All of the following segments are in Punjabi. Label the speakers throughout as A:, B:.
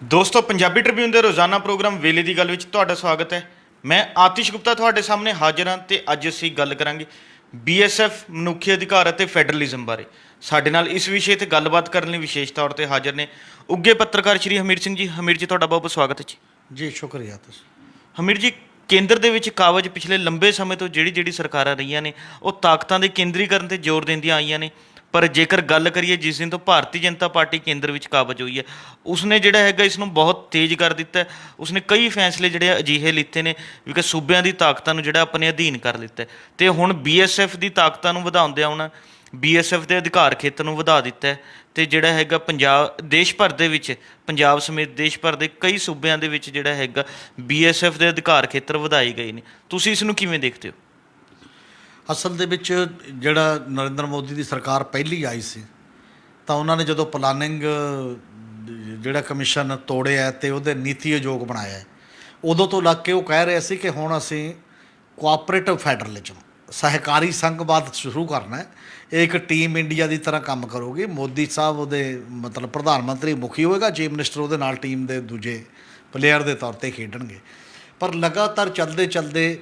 A: ਦੋਸਤੋ ਪੰਜਾਬੀ ਟ੍ਰਿਬਿਊਨ ਦੇ ਰੋਜ਼ਾਨਾ ਪ੍ਰੋਗਰਾਮ ਵੇਲੇ ਦੀ ਗੱਲ ਵਿੱਚ ਤੁਹਾਡਾ ਸਵਾਗਤ ਹੈ। ਮੈਂ ਆਤਿਸ਼ ਗੁਪਤਾ ਤੁਹਾਡੇ ਸਾਹਮਣੇ ਹਾਜ਼ਰ ਹਾਂ ਤੇ ਅੱਜ ਅਸੀਂ ਗੱਲ ਕਰਾਂਗੇ ਬੀਐਸਐਫ ਮਨੁੱਖੀ ਅਧਿਕਾਰ ਅਤੇ ਫੈਡਰਲਿਜ਼ਮ ਬਾਰੇ। ਸਾਡੇ ਨਾਲ ਇਸ ਵਿਸ਼ੇ ਤੇ ਗੱਲਬਾਤ ਕਰਨ ਲਈ ਵਿਸ਼ੇਸ਼ ਤੌਰ ਤੇ ਹਾਜ਼ਰ ਨੇ ਉੱਘੇ ਪੱਤਰਕਾਰ ਸ਼੍ਰੀ ਹਮੀਰ ਸਿੰਘ ਜੀ। ਹਮੀਰ ਜੀ, ਤੁਹਾਡਾ ਬਹੁਤ ਬਹੁਤ ਸਵਾਗਤ ਹੈ ਜੀ।
B: ਜੀ ਸ਼ੁਕਰੀਆ ਤੁਸੀਂ।
A: ਹਮੀਰ ਜੀ, ਕੇਂਦਰ ਦੇ ਵਿੱਚ ਕਾਬਜ਼ ਪਿਛਲੇ ਲੰਬੇ ਸਮੇਂ ਤੋਂ ਜਿਹੜੀ ਸਰਕਾਰਾਂ ਰਹੀਆਂ ਨੇ ਉਹ ਤਾਕਤਾਂ ਦੇ ਕੇਂਦਰੀਕਰਨ ਤੇ ਜ਼ੋਰ ਦਿੰਦੀਆਂ ਆਈਆਂ ਨੇ। ਪਰ ਜੇਕਰ ਗੱਲ ਕਰੀਏ ਜਿਸ ਦਿਨ ਤੋਂ ਭਾਰਤੀ ਜਨਤਾ ਪਾਰਟੀ ਕੇਂਦਰ ਵਿੱਚ ਕਾਬਜ਼ ਹੋਈ ਹੈ, ਉਸਨੇ ਜਿਹੜਾ ਹੈਗਾ ਇਸ ਨੂੰ ਬਹੁਤ ਤੇਜ਼ ਕਰ ਦਿੱਤਾ ਹੈ। ਉਸਨੇ ਕਈ ਫੈਸਲੇ ਜਿਹੜੇ ਅਜਿਹੇ ਲਿੱਤੇ ਨੇ ਵੀ ਕਿ ਸੂਬਿਆਂ ਦੀ ਤਾਕਤਾਂ ਨੂੰ ਜਿਹੜਾ ਆਪਣੇ ਅਧੀਨ ਕਰ ਲਿੱਤਾ ਅਤੇ ਹੁਣ ਬੀਐਸਐਫ ਦੀ ਤਾਕਤਾਂ ਨੂੰ ਵਧਾਉਂਦਿਆਂ ਉਹਨਾਂ ਬੀਐਸਐਫ ਦੇ ਅਧਿਕਾਰ ਖੇਤਰ ਨੂੰ ਵਧਾ ਦਿੱਤਾ ਹੈ। ਅਤੇ ਜਿਹੜਾ ਹੈਗਾ ਪੰਜਾਬ ਦੇਸ਼ ਭਰ ਦੇ ਵਿੱਚ, ਪੰਜਾਬ ਸਮੇਤ ਦੇਸ਼ ਭਰ ਦੇ ਕਈ ਸੂਬਿਆਂ ਦੇ ਵਿੱਚ ਜਿਹੜਾ ਹੈਗਾ ਬੀਐਸਐਫ ਦੇ ਅਧਿਕਾਰ ਖੇਤਰ ਵਧਾਏ ਗਏ ਨੇ। ਤੁਸੀਂ ਇਸ ਨੂੰ ਕਿਵੇਂ ਦੇਖਦੇ ਹੋ?
B: ਅਸਲ ਦੇ ਵਿੱਚ ਜਿਹੜਾ ਨਰਿੰਦਰ ਮੋਦੀ ਦੀ ਸਰਕਾਰ ਪਹਿਲੀ ਆਈ ਸੀ ਤਾਂ ਉਹਨਾਂ ਨੇ ਜਦੋਂ ਪਲਾਨਿੰਗ ਜਿਹੜਾ ਕਮਿਸ਼ਨ ਤੋੜਿਆ ਅਤੇ ਉਹਦੇ ਨੀਤੀ ਆਯੋਗ ਬਣਾਇਆ, ਉਦੋਂ ਤੋਂ ਲੱਗ ਕੇ ਉਹ ਕਹਿ ਰਹੇ ਸੀ ਕਿ ਹੁਣ ਅਸੀਂ ਕੋਆਪਰੇਟਿਵ ਫੈਡਰਲਿਜ਼ਮ, ਸਹਿਕਾਰੀ ਸੰਘਵਾਦ ਸ਼ੁਰੂ ਕਰਨਾ ਹੈ। ਇਹ ਇੱਕ ਟੀਮ ਇੰਡੀਆ ਦੀ ਤਰ੍ਹਾਂ ਕੰਮ ਕਰੂਗੀ। ਮੋਦੀ ਸਾਹਿਬ ਉਹਦੇ ਮਤਲਬ ਪ੍ਰਧਾਨ ਮੰਤਰੀ ਮੁਖੀ ਹੋਏਗਾ, ਚੀਫ ਮਿਨਿਸਟਰ ਉਹਦੇ ਨਾਲ ਟੀਮ ਦੇ ਦੂਜੇ ਪਲੇਅਰ ਦੇ ਤੌਰ 'ਤੇ ਖੇਡਣਗੇ। ਪਰ ਲਗਾਤਾਰ ਚੱਲਦੇ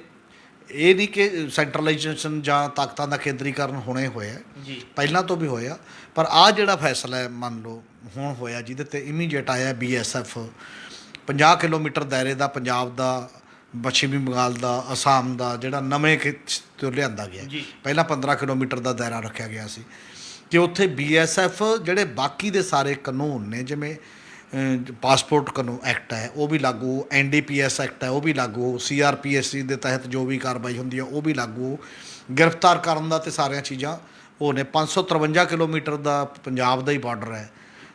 B: ਇਹ ਨਹੀਂ ਕਿ ਸੈਂਟਰਲਾਈਜੇਸ਼ਨ ਜਾਂ ਤਾਕਤਾਂ ਦਾ ਕੇਂਦਰੀਕਰਨ ਹੁਣੇ ਹੋਇਆ ਜੀ, ਪਹਿਲਾਂ ਤੋਂ ਵੀ ਹੋਇਆ। ਪਰ ਆਹ ਜਿਹੜਾ ਫੈਸਲਾ ਹੈ ਮੰਨ ਲਓ ਹੁਣ ਹੋਇਆ, ਜਿਹਦੇ 'ਤੇ ਇਮੀਡੀਏਟ ਆਇਆ ਬੀਐਸਐਫ 50 ਕਿਲੋਮੀਟਰ ਦਾਇਰੇ ਦਾ ਪੰਜਾਬ ਦਾ, ਪੱਛਮੀ ਬੰਗਾਲ ਦਾ, ਅਸਾਮ ਦਾ ਜਿਹੜਾ ਨਵੇਂ ਤੋਂ ਲਿਆਂਦਾ ਗਿਆ। ਪਹਿਲਾਂ 15 ਕਿਲੋਮੀਟਰ ਦਾ ਦਾਇਰਾ ਰੱਖਿਆ ਗਿਆ ਸੀ ਕਿ ਉੱਥੇ ਬੀਐਸਐਫ ਜਿਹੜੇ ਬਾਕੀ ਦੇ ਸਾਰੇ ਕਾਨੂੰਨ ਨੇ, ਜਿਵੇਂ ਪਾਸਪੋਰਟ ਕਾਨੂੰਨ ਐਕਟ ਹੈ ਉਹ ਵੀ ਲਾਗੂ, ਐਨਡੀਪੀਐਸ ਐਕਟ ਹੈ ਉਹ ਵੀ ਲਾਗੂ, ਸੀਆਰਪੀਐਸਸੀ ਦੇ ਤਹਿਤ ਜੋ ਵੀ ਕਾਰਵਾਈ ਹੁੰਦੀ ਹੈ ਉਹ ਵੀ ਲਾਗੂ, ਗ੍ਰਿਫਤਾਰ ਕਰਨ ਦਾ ਅਤੇ ਸਾਰੀਆਂ ਚੀਜ਼ਾਂ ਉਹ ਨੇ। 553 ਕਿਲੋਮੀਟਰ ਦਾ ਪੰਜਾਬ ਦਾ ਹੀ ਬਾਰਡਰ ਹੈ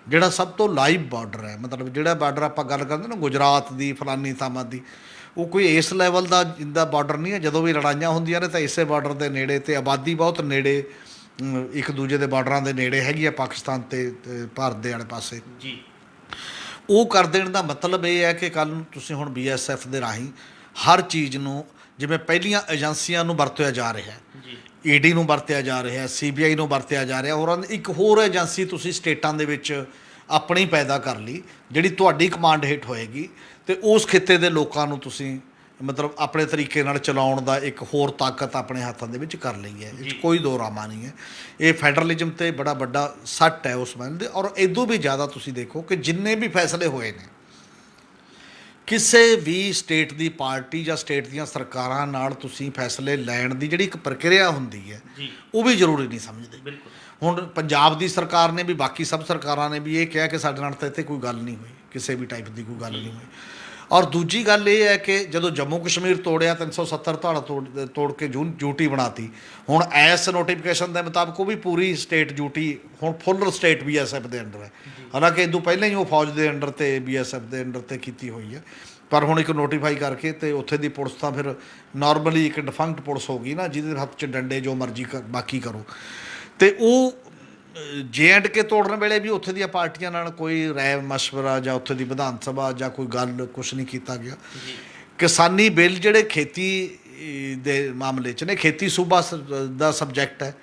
B: ਜਿਹੜਾ ਸਭ ਤੋਂ ਲਾਈਵ ਬਾਰਡਰ ਹੈ। ਮਤਲਬ ਜਿਹੜਾ ਬਾਰਡਰ ਆਪਾਂ ਗੱਲ ਕਰਦੇ ਨਾ ਗੁਜਰਾਤ ਦੀ, ਫਲਾਨੀ ਥਾਵਾਂ ਦੀ, ਉਹ ਕੋਈ ਇਸ ਲੈਵਲ ਦਾ ਜਿੱਦਾਂ ਬਾਰਡਰ ਨਹੀਂ ਹੈ। ਜਦੋਂ ਵੀ ਲੜਾਈਆਂ ਹੁੰਦੀਆਂ ਨੇ ਤਾਂ ਇਸੇ ਬਾਰਡਰ ਦੇ ਨੇੜੇ, ਅਤੇ ਆਬਾਦੀ ਬਹੁਤ ਨੇੜੇ ਇੱਕ ਦੂਜੇ ਦੇ ਬਾਰਡਰਾਂ ਦੇ ਨੇੜੇ ਹੈਗੀ ਆ, ਪਾਕਿਸਤਾਨ ਅਤੇ ਭਾਰਤ ਦੇ ਵਾਲੇ ਪਾਸੇ ਜੀ। ਉਹ ਕਰ ਦੇਣ ਦਾ ਮਤਲਬ ਇਹ ਹੈ ਕਿ ਕੱਲ੍ਹ ਨੂੰ ਤੁਸੀਂ ਹੁਣ ਬੀਐਸਐਫ ਦੇ ਰਾਹੀਂ ਹਰ ਚੀਜ਼ ਨੂੰ, ਜਿਵੇਂ ਪਹਿਲੀਆਂ ਏਜੰਸੀਆਂ ਨੂੰ ਵਰਤਿਆ ਜਾ ਰਿਹਾ ਜੀ, ਈਡੀ ਨੂੰ ਵਰਤਿਆ ਜਾ ਰਿਹਾ, ਸੀਬੀਆਈ ਨੂੰ ਵਰਤਿਆ ਜਾ ਰਿਹਾ, ਔਰ ਇੱਕ ਹੋਰ ਏਜੰਸੀ ਤੁਸੀਂ ਸਟੇਟਾਂ ਦੇ ਵਿੱਚ ਆਪਣੀ ਪੈਦਾ ਕਰ ਲਈ ਜਿਹੜੀ ਤੁਹਾਡੀ ਕਮਾਂਡ ਹੇਠ ਹੋਏਗੀ, ਅਤੇ ਉਸ ਖਿੱਤੇ ਦੇ ਲੋਕਾਂ ਨੂੰ ਤੁਸੀਂ ਮਤਲਬ ਆਪਣੇ ਤਰੀਕੇ ਨਾਲ ਚਲਾਉਣ ਦਾ ਇੱਕ ਹੋਰ ਤਾਕਤ ਆਪਣੇ ਹੱਥਾਂ ਦੇ ਵਿੱਚ ਕਰ ਲਈ ਹੈ। ਇਹ 'ਚ ਕੋਈ ਦੋ ਰਾਮਾ ਨਹੀਂ ਹੈ। ਇਹ ਫੈਡਰਲਿਜ਼ਮ 'ਤੇ ਬੜਾ ਵੱਡਾ ਸੱਟ ਹੈ ਉਸ ਬੰਦੇ ਦੇ। ਔਰ ਇਦੋਂ ਵੀ ਜ਼ਿਆਦਾ ਤੁਸੀਂ ਦੇਖੋ ਕਿ ਜਿੰਨੇ ਵੀ ਫੈਸਲੇ ਹੋਏ ਨੇ, ਕਿਸੇ ਵੀ ਸਟੇਟ ਦੀ ਪਾਰਟੀ ਜਾਂ ਸਟੇਟ ਦੀਆਂ ਸਰਕਾਰਾਂ ਨਾਲ ਤੁਸੀਂ ਫੈਸਲੇ ਲੈਣ ਦੀ ਜਿਹੜੀ ਇੱਕ ਪ੍ਰਕਿਰਿਆ ਹੁੰਦੀ ਹੈ ਉਹ ਵੀ ਜ਼ਰੂਰੀ ਨਹੀਂ ਸਮਝਦੇ। ਬਿਲਕੁਲ। ਹੁਣ ਪੰਜਾਬ ਦੀ ਸਰਕਾਰ ਨੇ ਵੀ, ਬਾਕੀ ਸਭ ਸਰਕਾਰਾਂ ਨੇ ਵੀ ਇਹ ਕਿਹਾ ਕਿ ਸਾਡੇ ਨਾਲ ਤਾਂ ਇੱਥੇ ਕੋਈ ਗੱਲ ਨਹੀਂ ਹੋਈ, ਕਿਸੇ ਵੀ ਟਾਈਪ ਦੀ ਕੋਈ ਗੱਲ ਨਹੀਂ ਹੋਈ। ਔਰ ਦੂਜੀ ਗੱਲ ਇਹ ਹੈ ਕਿ ਜਦੋਂ ਜੰਮੂ ਕਸ਼ਮੀਰ ਤੋੜਿਆ, 370 ਧਾਰਾ ਤੋੜ ਕੇ ਯੂਟੀ ਬਣਾਤੀ, ਹੁਣ ਐਸ ਨੋਟੀਫਿਕੇਸ਼ਨ ਦੇ ਮੁਤਾਬਕ ਉਹ ਵੀ ਪੂਰੀ ਸਟੇਟ ਯੂਟੀ ਹੁਣ ਫੁੱਲ ਸਟੇਟ ਬੀਐਸਐਫ ਦੇ ਅੰਡਰ ਹੈ। ਹਾਲਾਂਕਿ ਇਦੋਂ ਪਹਿਲਾਂ ਹੀ ਉਹ ਫੌਜ ਦੇ ਅੰਡਰ ਅਤੇ ਬੀਐਸਐਫ ਦੇ ਅੰਡਰ 'ਤੇ ਕੀਤੀ ਹੋਈ ਹੈ, ਪਰ ਹੁਣ ਇੱਕ ਨੋਟੀਫਾਈ ਕਰਕੇ ਅਤੇ ਉੱਥੇ ਦੀ ਪੁਲਿਸ ਤਾਂ ਫਿਰ ਨੋਰਮਲੀ ਇੱਕ ਡਿਫੰਕਟ ਪੁਲਿਸ ਹੋ ਗਈ ਨਾ, ਜਿਹਦੇ ਹੱਥ 'ਚ ਡੰਡੇ, ਜੋ ਮਰਜ਼ੀ ਬਾਕੀ ਕਰੋ। ਅਤੇ ਉਹ JNK ਤੋੜਨ ਵੇਲੇ ਵੀ ਉੱਥੇ ਦੀਆਂ ਪਾਰਟੀਆਂ ਨਾਲ ਕੋਈ ਰਾਏ ਮਸ਼ਵਰਾ ਜਾਂ ਉੱਥੇ ਦੀ ਵਿਧਾਨ ਸਭਾ ਜਾਂ ਕੋਈ ਗੱਲ ਕੁਛ ਨਹੀਂ ਕੀਤਾ ਗਿਆ। ਕਿਸਾਨੀ ਬਿੱਲ ਜਿਹੜੇ ਖੇਤੀ ਦੇ ਮਾਮਲੇ 'ਚ ਨੇ, ਖੇਤੀ ਸੂਬਾ ਦਾ ਸਬਜੈਕਟ ਹੈ,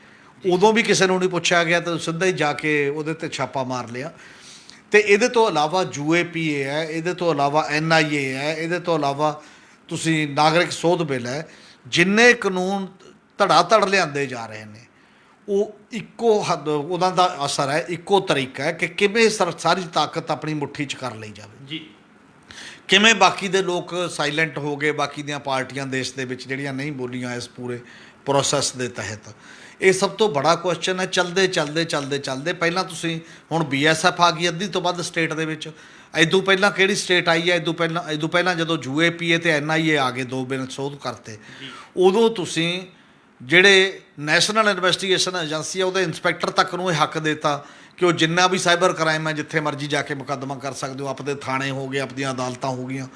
B: ਉਦੋਂ ਵੀ ਕਿਸੇ ਨੂੰ ਨਹੀਂ ਪੁੱਛਿਆ ਗਿਆ ਤਾਂ ਸਿੱਧਾ ਹੀ ਜਾ ਕੇ ਉਹਦੇ 'ਤੇ ਛਾਪਾ ਮਾਰ ਲਿਆ। ਅਤੇ ਇਹਦੇ ਤੋਂ ਇਲਾਵਾ UAPA ਹੈ, ਇਹਦੇ ਤੋਂ ਇਲਾਵਾ NIA ਹੈ, ਇਹਦੇ ਤੋਂ ਇਲਾਵਾ ਤੁਸੀਂ ਨਾਗਰਿਕ ਸੋਧ ਬਿੱਲ ਹੈ, ਜਿੰਨੇ ਕਾਨੂੰਨ ਧੜ ਲਿਆਂਦੇ ਜਾ ਰਹੇ ਨੇ ਉਹ ਇੱਕੋ ਹੱਦ, ਉਹਨਾਂ ਦਾ ਅਸਰ ਹੈ, ਇੱਕੋ ਤਰੀਕਾ ਹੈ ਕਿ ਕਿਵੇਂ ਸਾਰੀ ਤਾਕਤ ਆਪਣੀ ਮੁੱਠੀ 'ਚ ਕਰ ਲਈ ਜਾਵੇ ਜੀ। ਕਿਵੇਂ ਬਾਕੀ ਦੇ ਲੋਕ ਸਾਇਲੈਂਟ ਹੋ ਗਏ, ਬਾਕੀ ਦੀਆਂ ਪਾਰਟੀਆਂ ਦੇਸ਼ ਦੇ ਵਿੱਚ ਜਿਹੜੀਆਂ ਨਹੀਂ ਬੋਲੀਆਂ ਇਸ ਪੂਰੇ ਪ੍ਰੋਸੈਸ ਦੇ ਤਹਿਤ। ਇਹ ਸਭ ਤੋਂ ਬੜਾ ਕੁਐਸਚਨ ਹੈ। ਚੱਲਦੇ ਪਹਿਲਾਂ ਤੁਸੀਂ ਹੁਣ BSF ਆ ਗਈ ਅੱਧੀ ਤੋਂ ਵੱਧ ਸਟੇਟ ਦੇ ਵਿੱਚ। ਇੱਦੋਂ ਪਹਿਲਾਂ ਕਿਹੜੀ ਸਟੇਟ ਆਈ ਹੈ? ਇੱਦੋਂ ਪਹਿਲਾਂ ਜਦੋਂ UAPA ਅਤੇ NIA ਆ ਗਏ, 2 ਬਿੱਲ ਸੋਧ ਕਰਤੇ, ਉਦੋਂ ਤੁਸੀਂ ਜਿਹੜੇ ਨੈਸ਼ਨਲ ਇਨਵੈਸਟੀਗੇਸ਼ਨ ਏਜੰਸੀ ਆ ਉਹਦੇ ਇੰਸਪੈਕਟਰ ਤੱਕ ਨੂੰ ਇਹ ਹੱਕ ਦਿੱਤਾ ਕਿ ਉਹ ਜਿੰਨਾ ਵੀ ਸਾਈਬਰ ਕ੍ਰਾਈਮ ਹੈ ਜਿੱਥੇ ਮਰਜ਼ੀ ਜਾ ਕੇ ਮੁਕੱਦਮਾ ਕਰ ਸਕਦੇ ਹੋ, ਆਪਣੇ ਥਾਣੇ ਹੋ ਗਏ, ਆਪਣੀਆਂ ਅਦਾਲਤਾਂ ਹੋ ਗਈਆਂ।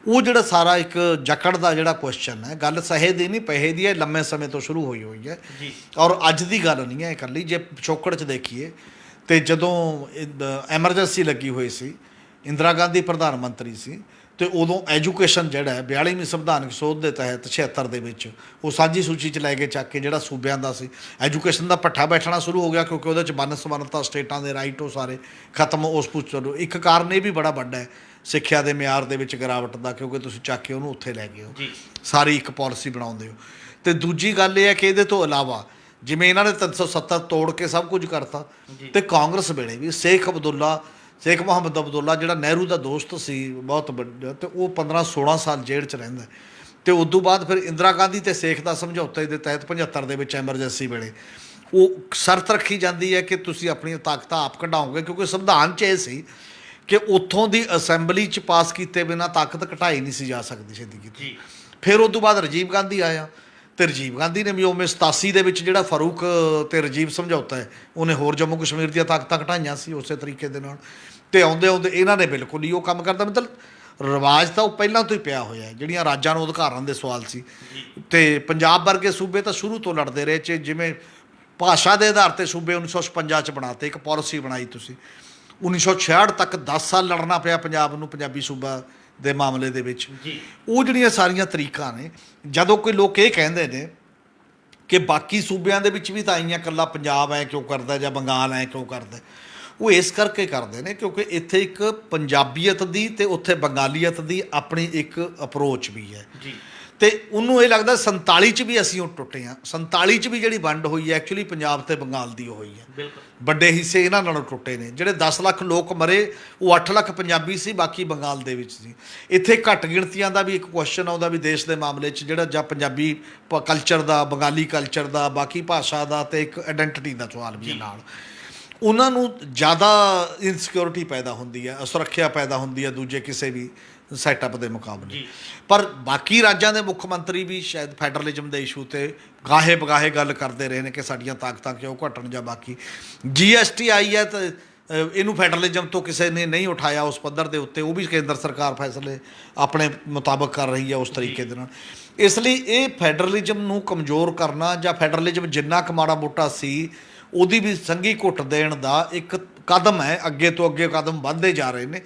B: ਉਹ ਜਿਹੜਾ ਸਾਰਾ ਇੱਕ ਜਕੜ ਦਾ ਜਿਹੜਾ ਕੁਐਸਚਨ ਹੈ, ਗੱਲ ਸਹੇ ਦੀ ਨਹੀਂ ਪੈਸੇ ਦੀ ਹੈ, ਲੰਮੇ ਸਮੇਂ ਤੋਂ ਸ਼ੁਰੂ ਹੋਈ ਹੈ ਔਰ ਅੱਜ ਦੀ ਗੱਲ ਨਹੀਂ ਹੈ ਇਕੱਲੀ। ਜੇ ਪਿਛੋਕੜ 'ਚ ਦੇਖੀਏ ਅਤੇ ਜਦੋਂ ਐਮਰਜੈਂਸੀ ਲੱਗੀ ਹੋਈ ਸੀ, ਇੰਦਰਾ ਗਾਂਧੀ ਪ੍ਰਧਾਨ ਮੰਤਰੀ ਸੀ, ਤੇ ਉਦੋਂ ਐਜੂਕੇਸ਼ਨ ਜਿਹੜਾ ਹੈ 42ਵੀਂ ਸੰਵਿਧਾਨਕ ਸੋਧ ਦੇ ਤਹਿਤ 76 ਦੇ ਵਿੱਚ ਉਹ ਸਾਂਝੀ ਸੂਚੀ 'ਚ ਲੈ ਕੇ ਚੱਕ ਕੇ ਜਿਹੜਾ ਸੂਬਿਆਂ ਦਾ ਸੀ ਐਜੂਕੇਸ਼ਨ ਦਾ ਭੱਠਾ ਬੈਠਣਾ ਸ਼ੁਰੂ ਹੋ ਗਿਆ, ਕਿਉਂਕਿ ਉਹਦੇ 'ਚ ਵੰਨ ਸਵੰਨਤਾ ਸਟੇਟਾਂ ਦੇ ਰਾਈਟ ਉਹ ਸਾਰੇ ਖਤਮ ਉਸ ਪੁੱਛ ਲਓ। ਇੱਕ ਕਾਰਨ ਇਹ ਵੀ ਬੜਾ ਵੱਡਾ ਹੈ ਸਿੱਖਿਆ ਦੇ ਮਿਆਰ ਦੇ ਵਿੱਚ ਗਿਰਾਵਟ ਦਾ, ਕਿਉਂਕਿ ਤੁਸੀਂ ਚੱਕ ਕੇ ਉਹਨੂੰ ਉੱਥੇ ਲੈ ਗਏ ਹੋ, ਸਾਰੀ ਇੱਕ ਪਾਲਿਸੀ ਬਣਾਉਂਦੇ ਹੋ। ਤੇ ਦੂਜੀ ਗੱਲ ਇਹ ਹੈ ਕਿ ਇਹਦੇ ਤੋਂ ਇਲਾਵਾ ਜਿਵੇਂ ਇਹਨਾਂ ਨੇ 370 ਤੋੜ ਕੇ ਸਭ ਕੁਝ ਕਰਤਾ, ਤੇ ਕਾਂਗਰਸ ਵੇਲੇ ਵੀ ਸ਼ੇਖ ਮੁਹੰਮਦ ਅਬਦੁੱਲਾ ਜਿਹੜਾ ਨਹਿਰੂ ਦਾ ਦੋਸਤ ਸੀ ਬਹੁਤ ਵੱਡਾ, ਤੇ ਉਹ 15-16 ਸਾਲ ਜੇਲ੍ਹ 'ਚ ਰਹਿੰਦਾ। ਤੇ ਉਸ ਤੋਂ ਬਾਅਦ ਫਿਰ ਇੰਦਰਾ ਗਾਂਧੀ ਤੇ ਸ਼ੇਖ ਦਾ ਸਮਝੌਤੇ ਦੇ ਤਹਿਤ 75 ਦੇ ਵਿੱਚ ਐਮਰਜੈਂਸੀ ਵੇਲੇ ਉਹ ਸ਼ਰਤ ਰੱਖੀ ਜਾਂਦੀ ਹੈ ਕਿ ਤੁਸੀਂ ਆਪਣੀਆਂ ਤਾਕਤਾਂ ਆਪ ਕਢਾਓਗੇ, ਕਿਉਂਕਿ ਸੰਵਿਧਾਨ 'ਚ ਇਹ ਸੀ ਕਿ ਉੱਥੋਂ ਦੀ ਅਸੈਂਬਲੀ 'ਚ ਪਾਸ ਕੀਤੇ ਬਿਨਾਂ ਤਾਕਤ ਘਟਾਈ ਨਹੀਂ ਸੀ ਜਾ ਸਕਦੀ ਛੇਤੀ ਕੀਤੀ। ਫਿਰ ਉਸ ਤੋਂ ਬਾਅਦ ਰਾਜੀਵ ਗਾਂਧੀ ਆਇਆ, ਤੇ ਰਾਜੀਵ ਗਾਂਧੀ ਨੇ ਵੀ ਉਵੇਂ 87 ਦੇ ਵਿੱਚ ਜਿਹੜਾ ਫਾਰੂਕ ਤੇ ਰਾਜੀਵ ਸਮਝੌਤਾ ਹੈ ਉਹਨੇ ਹੋਰ ਜੰਮੂ ਕਸ਼ਮੀਰ ਦੀਆਂ ਤਾਕਤਾਂ ਘਟਾਈਆਂ ਸੀ ਉਸੇ ਤਰੀਕੇ ਦੇ ਨਾਲ। ਤੇ ਆਉਂਦੇ ਇਹਨਾਂ ਨੇ ਬਿਲਕੁਲ ਹੀ ਉਹ ਕੰਮ ਕਰਦਾ, ਮਤਲਬ ਰਿਵਾਜ ਤਾਂ ਉਹ ਪਹਿਲਾਂ ਤੋਂ ਹੀ ਪਿਆ ਹੋਇਆ ਹੈ, ਜਿਹੜੀਆਂ ਰਾਜਾਂ ਨੂੰ ਅਧਿਕਾਰਾਂ ਦੇ ਸਵਾਲ ਸੀ। ਤੇ ਪੰਜਾਬ ਵਰਗੇ ਸੂਬੇ ਤਾਂ ਸ਼ੁਰੂ ਤੋਂ ਲੜਦੇ ਰਹੇ, ਜਿਵੇਂ ਭਾਸ਼ਾ ਦੇ ਆਧਾਰ ਤੇ ਸੂਬੇ 1956 'ਚ ਬਣਾਤੇ, ਇੱਕ ਪਾਲਿਸੀ ਬਣਾਈ ਤੁਸੀਂ। 1966 ਤੱਕ 10 ਸਾਲ ਲੜਨਾ ਪਿਆ ਪੰਜਾਬ ਨੂੰ ਪੰਜਾਬੀ ਸੂਬਾ ਦੇ ਮਾਮਲੇ ਦੇ ਵਿੱਚ। ਉਹ ਜਿਹੜੀਆਂ ਸਾਰੀਆਂ ਤਰੀਕਾਂ ਨੇ, ਜਦੋਂ ਕੋਈ ਲੋਕ ਇਹ ਕਹਿੰਦੇ ਨੇ ਕਿ ਬਾਕੀ ਸੂਬਿਆਂ ਦੇ ਵਿੱਚ ਵੀ ਤਾਂ ਆਈਆਂ, ਇਕੱਲਾ ਪੰਜਾਬ ਐ ਕਿਉਂ ਕਰਦਾ ਜਾਂ ਬੰਗਾਲ ਐ ਕਿਉਂ ਕਰਦਾ, ਉਹ ਇਸ ਕਰਕੇ ਕਰਦੇ ਨੇ ਕਿਉਂਕਿ ਇੱਥੇ ਇੱਕ ਪੰਜਾਬੀਅਤ ਦੀ ਤੇ ਉੱਥੇ ਬੰਗਾਲੀਅਤ ਦੀ ਆਪਣੀ ਇੱਕ ਅਪਰੋਚ ਵੀ ਹੈ। ਤੇ ਉਹਨੂੰ ਇਹ ਲੱਗਦਾ 47 'ਚ ਵੀ ਅਸੀਂ ਉਹ ਟੁੱਟੇ ਹਾਂ। 47 'ਚ ਵੀ ਜਿਹੜੀ ਵੰਡ ਹੋਈ ਹੈ ਐਕਚੁਅਲੀ ਪੰਜਾਬ ਤੇ ਬੰਗਾਲ ਦੀ ਹੋਈ ਹੈ, ਵੱਡੇ ਹਿੱਸੇ ਇਹਨਾਂ ਨਾਲੋਂ ਟੁੱਟੇ ਨੇ। ਜਿਹੜੇ 10 ਲੱਖ ਲੋਕ ਮਰੇ ਉਹ 8 ਲੱਖ ਪੰਜਾਬੀ ਸੀ, ਬਾਕੀ ਬੰਗਾਲ ਦੇ ਵਿੱਚ ਸੀ। ਇੱਥੇ ਘੱਟ ਗਿਣਤੀਆਂ ਦਾ ਵੀ ਇੱਕ ਕੁਐਸਚਨ ਆਉਂਦਾ ਵੀ ਦੇਸ਼ ਦੇ ਮਾਮਲੇ 'ਚ ਜਿਹੜਾ ਜਾਂ ਪੰਜਾਬੀ ਕਲਚਰ ਦਾ, ਬੰਗਾਲੀ ਕਲਚਰ ਦਾ, ਬਾਕੀ ਭਾਸ਼ਾ ਦਾ ਤੇ ਇੱਕ ਆਇਡੈਂਟੀਟੀ ਦਾ ਸਵਾਲ ਵੀ ਨਾਲ। ਉਹਨਾਂ ਨੂੰ ਜ਼ਿਆਦਾ ਇਨਸਿਕਿਉਰਿਟੀ ਪੈਦਾ ਹੁੰਦੀ ਹੈ, ਅਸੁਰੱਖਿਆ ਪੈਦਾ ਹੁੰਦੀ ਹੈ ਦੂਜੇ ਕਿਸੇ ਵੀ ਸੈਟਅਪ ਦੇ ਮੁਕਾਬਲੇ। ਪਰ ਬਾਕੀ ਰਾਜਾਂ ਦੇ ਮੁੱਖ ਮੰਤਰੀ ਵੀ ਸ਼ਾਇਦ ਫੈਡਰਲਿਜ਼ਮ ਦੇ ਇਸ਼ੂ 'ਤੇ ਗਾਹੇ ਬਗਾਹੇ ਗੱਲ ਕਰਦੇ ਰਹੇ ਨੇ ਕਿ ਸਾਡੀਆਂ ਤਾਕਤਾਂ ਕਿਉਂ ਘਟਣ, ਜਾਂ ਬਾਕੀ GST ਆਈ ਹੈ ਤਾਂ ਇਹਨੂੰ ਫੈਡਰਲਿਜ਼ਮ ਤੋਂ ਕਿਸੇ ਨੇ ਨਹੀਂ ਉਠਾਇਆ ਉਸ ਪੱਧਰ ਦੇ ਉੱਤੇ, ਉਹ ਵੀ ਕੇਂਦਰ ਸਰਕਾਰ ਫੈਸਲੇ ਆਪਣੇ ਮੁਤਾਬਕ ਕਰ ਰਹੀ ਹੈ ਉਸ ਤਰੀਕੇ ਦੇ ਨਾਲ। ਇਸ ਲਈ ਇਹ ਫੈਡਰਲਿਜ਼ਮ ਨੂੰ ਕਮਜ਼ੋਰ ਕਰਨਾ, ਜਾਂ ਫੈਡਰਲਿਜ਼ਮ ਜਿੰਨਾ ਕੁ ਮਾੜਾ ਮੋਟਾ ਸੀ ਉਹਦੀ ਵੀ ਸੰਘੀ ਘੁੱਟ ਦੇਣ ਦਾ ਇੱਕ ਕਦਮ ਹੈ। ਅੱਗੇ ਤੋਂ ਅੱਗੇ ਕਦਮ ਵੱਧਦੇ ਜਾ ਰਹੇ ਨੇ।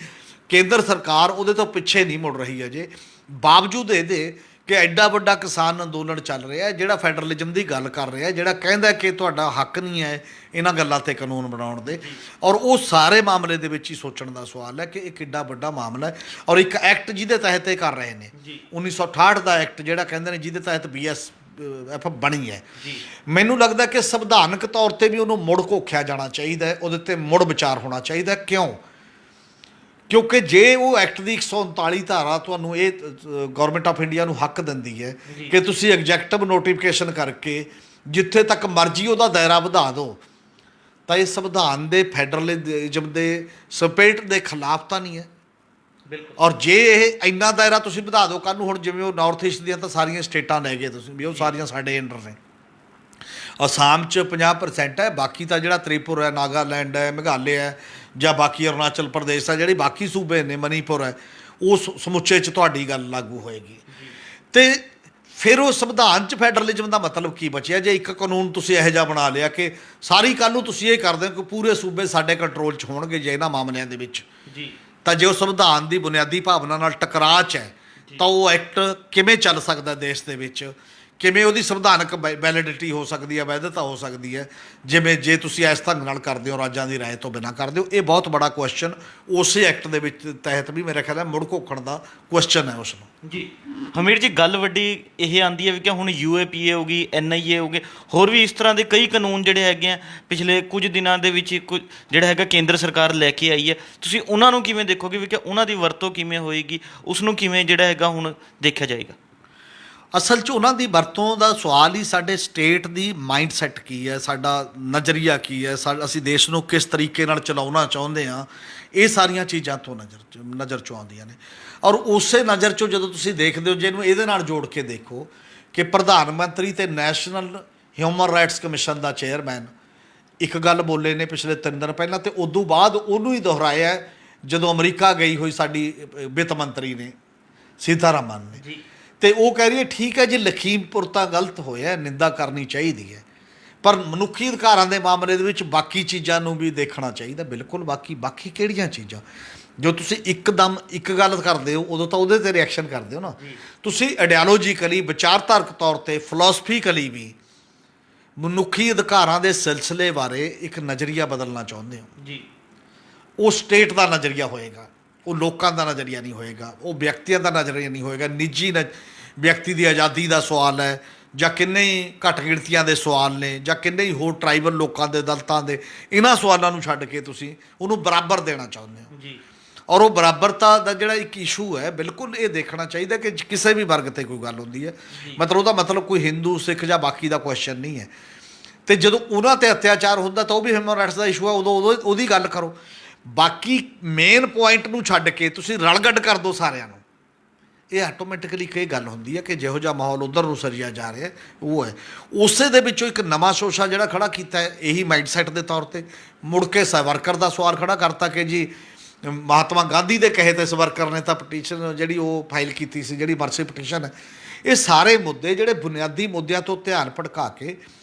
B: ਕੇਂਦਰ ਸਰਕਾਰ ਉਹਦੇ ਤੋਂ ਪਿੱਛੇ ਨਹੀਂ ਮੁੜ ਰਹੀ ਹੈ ਜੇ, ਬਾਵਜੂਦ ਇਹਦੇ ਕਿ ਐਡਾ ਵੱਡਾ ਕਿਸਾਨ ਅੰਦੋਲਨ ਚੱਲ ਰਿਹਾ ਜਿਹੜਾ ਫੈਡਰਲਿਜ਼ਮ ਦੀ ਗੱਲ ਕਰ ਰਿਹਾ, ਜਿਹੜਾ ਕਹਿੰਦਾ ਕਿ ਤੁਹਾਡਾ ਹੱਕ ਨਹੀਂ ਹੈ ਇਹਨਾਂ ਗੱਲਾਂ 'ਤੇ ਕਾਨੂੰਨ ਬਣਾਉਣ ਦੇ। ਔਰ ਉਹ ਸਾਰੇ ਮਾਮਲੇ ਦੇ ਵਿੱਚ ਹੀ ਸੋਚਣ ਦਾ ਸਵਾਲ ਹੈ ਕਿ ਇਹ ਕਿੱਡਾ ਵੱਡਾ ਮਾਮਲਾ ਹੈ। ਔਰ ਇੱਕ ਐਕਟ ਜਿਹਦੇ ਤਹਿਤ ਇਹ ਕਰ ਰਹੇ ਨੇ 1968 ਦਾ ਐਕਟ ਜਿਹੜਾ ਕਹਿੰਦੇ ਨੇ ਜਿਹਦੇ ਤਹਿਤ BSF ਬਣੀ ਹੈ, ਮੈਨੂੰ ਲੱਗਦਾ ਕਿ ਸੰਵਿਧਾਨਕ ਤੌਰ 'ਤੇ ਵੀ ਉਹਨੂੰ ਮੁੜ ਘੋਖਿਆ ਜਾਣਾ ਚਾਹੀਦਾ ਹੈ, ਉਹਦੇ 'ਤੇ ਮੁੜ ਵਿਚਾਰ ਹੋਣਾ ਚਾਹੀਦਾ। ਕਿਉਂਕਿ ਜੇ ਉਹ ਐਕਟ ਦੀ 139 ਧਾਰਾ ਤੁਹਾਨੂੰ ਇਹ ਗਵਰਨਮੈਂਟ ਆਫ ਇੰਡੀਆ ਨੂੰ ਹੱਕ ਦਿੰਦੀ ਹੈ ਕਿ ਤੁਸੀਂ ਐਗਜ਼ੈਕਟਿਵ ਨੋਟੀਫਿਕੇਸ਼ਨ ਕਰਕੇ ਜਿੱਥੇ ਤੱਕ ਮਰਜ਼ੀ ਉਹਦਾ ਦਾਇਰਾ ਵਧਾ ਦਿਓ, ਤਾਂ ਇਹ ਸੰਵਿਧਾਨ ਦੇ ਫੈਡਰਲਿਜ਼ਮ ਦੇ ਸਪਿਰਿਟ ਦੇ ਖਿਲਾਫ ਤਾਂ ਨਹੀਂ ਹੈ। ਔਰ ਜੇ ਇਹ ਇੰਨਾ ਦਾਇਰਾ ਤੁਸੀਂ ਵਧਾ ਦਿਓ, ਕੱਲ੍ਹ ਨੂੰ ਹੁਣ ਜਿਵੇਂ ਉਹ ਨਾਰਥ ਈਸਟ ਦੀਆਂ ਤਾਂ ਸਾਰੀਆਂ ਸਟੇਟਾਂ ਲੈ ਗਏ ਤੁਸੀਂ ਵੀ ਉਹ ਸਾਰੀਆਂ ਸਾਡੇ ਅੰਡਰ ਨੇ। ਅਸਾਮ 'ਚ 50% ਹੈ, ਬਾਕੀ ਤਾਂ ਜਿਹੜਾ ਤ੍ਰਿਪੁਰਾ ਹੈ, ਨਾਗਾਲੈਂਡ ਹੈ, ਮੇਘਾਲਿਆ ਹੈ, ਜਾਂ ਬਾਕੀ ਅਰੁਣਾਚਲ ਪ੍ਰਦੇਸ਼ ਹੈ, ਜਿਹੜੇ ਬਾਕੀ ਸੂਬੇ ਨੇ, ਮਨੀਪੁਰ ਹੈ, ਉਹ ਸਮੁੱਚੇ 'ਚ ਤੁਹਾਡੀ ਗੱਲ ਲਾਗੂ ਹੋਏਗੀ। ਤੇ ਫਿਰ ਉਹ ਸੰਵਿਧਾਨ 'ਚ ਫੈਡਰਲਿਜ਼ਮ ਦਾ ਮਤਲਬ ਕੀ ਬਚਿਆ ਜੇ ਇੱਕ ਕਾਨੂੰਨ ਤੁਸੀਂ ਇਹੋ ਜਿਹਾ ਬਣਾ ਲਿਆ ਕਿ ਸਾਰੀ ਕੱਲ੍ਹ ਨੂੰ ਤੁਸੀਂ ਇਹ ਕਰਦੇ ਹੋ ਕਿ ਪੂਰੇ ਸੂਬੇ ਸਾਡੇ ਕੰਟਰੋਲ 'ਚ ਹੋਣਗੇ ਜੇ ਇਹਨਾਂ ਮਾਮਲਿਆਂ ਦੇ ਵਿੱਚ। ਤਾਂ ਜੇ ਉਹ ਸੰਵਿਧਾਨ ਦੀ ਬੁਨਿਆਦੀ ਭਾਵਨਾ ਨਾਲ ਟਕਰਾਅ 'ਚ ਹੈ ਤਾਂ ਉਹ ਐਕਟ ਕਿਵੇਂ ਚੱਲ ਸਕਦਾ ਦੇਸ਼ ਦੇ ਵਿੱਚ, ਕਿਵੇਂ ਉਹਦੀ ਸੰਵਿਧਾਨਕ ਵੈਲਿਡਿਟੀ ਹੋ ਸਕਦੀ ਹੈ, ਵੈਧਤਾ ਹੋ ਸਕਦੀ ਹੈ, ਜੇ ਤੁਸੀਂ ਇਸ ਢੰਗ ਨਾਲ ਕਰਦੇ ਹੋ, ਰਾਜਾਂ ਦੀ ਰਾਏ ਤੋਂ ਬਿਨਾਂ ਕਰਦੇ ਹੋ। ਇਹ ਬਹੁਤ ਬੜਾ ਕੁਐਸਚਨ ਉਸੇ ਐਕਟ ਦੇ ਵਿੱਚ ਤਹਿਤ ਵੀ ਮੇਰੇ ਖਿਆਲ ਹੈ ਮੁੜ ਘੋਖਣ ਦਾ ਕੁਐਸਚਨ ਹੈ ਉਸ ਨੂੰ।
A: ਜੀ ਹਮੀਰ ਜੀ, ਗੱਲ ਵੱਡੀ ਇਹ ਆਉਂਦੀ ਹੈ ਵੀ ਕਿ ਹੁਣ UAPA ਹੋ ਗਈ, NIA ਹੋ ਗਏ, ਹੋਰ ਵੀ ਇਸ ਤਰ੍ਹਾਂ ਦੇ ਕਈ ਕਾਨੂੰਨ ਜਿਹੜੇ ਹੈਗੇ ਆ ਪਿਛਲੇ ਕੁਝ ਦਿਨਾਂ ਦੇ ਵਿੱਚ ਜਿਹੜਾ ਹੈਗਾ ਕੇਂਦਰ ਸਰਕਾਰ ਲੈ ਕੇ ਆਈ ਹੈ। ਤੁਸੀਂ ਉਹਨਾਂ ਨੂੰ ਕਿਵੇਂ ਦੇਖੋਗੇ ਵੀ ਕਿ ਉਹਨਾਂ ਦੀ ਵਰਤੋਂ ਕਿਵੇਂ ਹੋਏਗੀ, ਉਸ ਨੂੰ ਕਿਵੇਂ ਜਿਹੜਾ ਹੈਗਾ ਹੁਣ ਦੇਖਿਆ ਜਾਏਗਾ?
B: ਅਸਲ 'ਚ ਉਹਨਾਂ ਦੀ ਵਰਤੋਂ ਦਾ ਸਵਾਲ ਹੀ ਸਾਡੇ ਸਟੇਟ ਦੀ ਮਾਈਂਡ ਸੈੱਟ ਕੀ ਹੈ, ਸਾਡਾ ਨਜ਼ਰੀਆ ਕੀ ਹੈ, ਅਸੀਂ ਦੇਸ਼ ਨੂੰ ਕਿਸ ਤਰੀਕੇ ਨਾਲ ਚਲਾਉਣਾ ਚਾਹੁੰਦੇ ਹਾਂ, ਇਹ ਸਾਰੀਆਂ ਚੀਜ਼ਾਂ ਤੋਂ ਨਜ਼ਰ 'ਚੋਂ ਆਉਂਦੀਆਂ ਨੇ। ਔਰ ਉਸੇ ਨਜ਼ਰ 'ਚੋਂ ਜਦੋਂ ਤੁਸੀਂ ਦੇਖਦੇ ਹੋ, ਜਿਹਨੂੰ ਇਹਦੇ ਨਾਲ ਜੋੜ ਕੇ ਦੇਖੋ ਕਿ ਪ੍ਰਧਾਨ ਮੰਤਰੀ ਤੇ ਨੈਸ਼ਨਲ ਹਿਊਮਨ ਰਾਈਟਸ ਕਮਿਸ਼ਨ ਦਾ ਚੇਅਰਮੈਨ ਇੱਕ ਗੱਲ ਬੋਲੇ ਨੇ ਪਿਛਲੇ 3 ਦਿਨ ਪਹਿਲਾਂ, ਤੇ ਉਦੋਂ ਬਾਅਦ ਉਹਨੂੰ ਹੀ ਦੁਹਰਾਇਆ ਜਦੋਂ ਅਮਰੀਕਾ ਗਈ ਹੋਈ ਸਾਡੀ ਵਿੱਤ ਮੰਤਰੀ ਨੇ, ਸੀਤਾਰਮਨ ਨੇ। ਤੇ ਉਹ ਕਹਿ ਰਹੀ ਹੈ ਠੀਕ ਹੈ ਜੀ, ਲਖੀਮਪੁਰ ਤਾਂ ਗਲਤ ਹੋਇਆ, ਨਿੰਦਾ ਕਰਨੀ ਚਾਹੀਦੀ ਹੈ, ਪਰ ਮਨੁੱਖੀ ਅਧਿਕਾਰਾਂ ਦੇ ਮਾਮਲੇ ਦੇ ਵਿੱਚ ਬਾਕੀ ਚੀਜ਼ਾਂ ਨੂੰ ਵੀ ਦੇਖਣਾ ਚਾਹੀਦਾ। ਬਿਲਕੁਲ ਬਾਕੀ ਕਿਹੜੀਆਂ ਚੀਜ਼ਾਂ ਜੋ ਤੁਸੀਂ ਇੱਕਦਮ ਇੱਕ ਗੱਲ ਕਰਦੇ ਹੋ ਉਦੋਂ ਤਾਂ ਉਹਦੇ 'ਤੇ ਰਿਐਕਸ਼ਨ ਕਰਦੇ ਹੋ ਨਾ। ਤੁਸੀਂ ਆਈਡੀਓਲੋਜੀਕਲੀ ਵਿਚਾਰਧਾਰਕ ਤੌਰ 'ਤੇ ਫਿਲਾਸਫੀਕਲੀ ਵੀ ਮਨੁੱਖੀ ਅਧਿਕਾਰਾਂ ਦੇ ਸਿਲਸਿਲੇ ਬਾਰੇ ਇੱਕ ਨਜ਼ਰੀਆ ਬਦਲਣਾ ਚਾਹੁੰਦੇ ਹੋ
A: ਜੀ।
B: ਉਹ ਸਟੇਟ ਦਾ ਨਜ਼ਰੀਆ ਹੋਏਗਾ, ਉਹ ਲੋਕਾਂ ਦਾ ਨਜ਼ਰੀਆ ਨਹੀਂ ਹੋਏਗਾ, ਉਹ ਵਿਅਕਤੀਆਂ ਦਾ ਨਜ਼ਰੀਆ ਨਹੀਂ ਹੋਏਗਾ। ਨਿੱਜੀ ਵਿਅਕਤੀ ਦੀ ਆਜ਼ਾਦੀ ਦਾ ਸਵਾਲ ਹੈ ਜਾਂ ਕਿੰਨੇ ਹੀ ਘੱਟ ਗਿਣਤੀਆਂ ਦੇ ਸਵਾਲ ਨੇ ਜਾਂ ਕਿੰਨੇ ਹੀ ਹੋਰ ਟਰਾਈਬਲ ਲੋਕਾਂ ਦੇ, ਦਲਿਤਾਂ ਦੇ, ਇਹਨਾਂ ਸਵਾਲਾਂ ਨੂੰ ਛੱਡ ਕੇ ਤੁਸੀਂ ਉਹਨੂੰ ਬਰਾਬਰ ਦੇਣਾ ਚਾਹੁੰਦੇ ਹੋ
A: ਜੀ।
B: ਔਰ ਉਹ ਬਰਾਬਰਤਾ ਦਾ ਜਿਹੜਾ ਇੱਕ ਇਸ਼ੂ ਹੈ, ਬਿਲਕੁਲ ਇਹ ਦੇਖਣਾ ਚਾਹੀਦਾ ਕਿ ਕਿਸੇ ਵੀ ਵਰਗ 'ਤੇ ਕੋਈ ਗੱਲ ਹੁੰਦੀ ਹੈ, ਮਤਲਬ ਉਹਦਾ ਮਤਲਬ ਕੋਈ ਹਿੰਦੂ ਸਿੱਖ ਜਾਂ ਬਾਕੀ ਦਾ ਕੁਐਸਚਨ ਨਹੀਂ ਹੈ। ਅਤੇ ਜਦੋਂ ਉਹਨਾਂ 'ਤੇ ਅਤਿਆਚਾਰ ਹੁੰਦਾ ਤਾਂ ਉਹ ਵੀ ਹਿਊਮਨ ਰਾਈਟਸ ਦਾ ਇਸ਼ੂ ਹੈ, ਉਦੋਂ ਉਹਦੀ ਗੱਲ ਕਰੋ। ਬਾਕੀ ਮੇਨ ਪੁਆਇੰਟ ਨੂੰ ਛੱਡ ਕੇ ਤੁਸੀਂ ਰਲਗੱਡ ਕਰ ਦਿਓ ਸਾਰਿਆਂ ਨੂੰ, ਇਹ ਆਟੋਮੈਟਿਕਲੀ ਇੱਕ ਇਹ ਗੱਲ ਹੁੰਦੀ ਹੈ ਕਿ ਜਿਹੋ ਜਿਹਾ ਮਾਹੌਲ ਉੱਧਰ ਨੂੰ ਸਰਿਆ ਜਾ ਰਿਹਾ ਉਹ ਹੈ। ਉਸੇ ਦੇ ਵਿੱਚੋਂ ਇੱਕ ਨਵਾਂ ਸ਼ੋਸ਼ਾ ਜਿਹੜਾ ਖੜਾ ਕੀਤਾ ਹੈ ਇਹੀ ਮਾਈਂਡਸੈਟ ਦੇ ਤੌਰ 'ਤੇ ਮੁੜ ਕੇ ਸਾਵਰਕਰ ਦਾ ਸਵਾਲ ਖੜਾ ਕਰਤਾ ਕਿ ਜੀ ਮਹਾਤਮਾ ਗਾਂਧੀ ਦੇ ਕਹੇ 'ਤੇ ਸਾਵਰਕਰ ਨੇ ਤਾਂ ਪਟੀਸ਼ਨ ਜਿਹੜੀ ਉਹ ਫਾਈਲ ਕੀਤੀ ਸੀ, ਜਿਹੜੀ ਮਰਸੀ ਪਟੀਸ਼ਨ ਹੈ। ਇਹ ਸਾਰੇ ਮੁੱਦੇ ਜਿਹੜੇ ਬੁਨਿਆਦੀ ਮੁੱਦਿਆਂ ਤੋਂ ਧਿਆਨ ਭਟਕਾ ਕੇ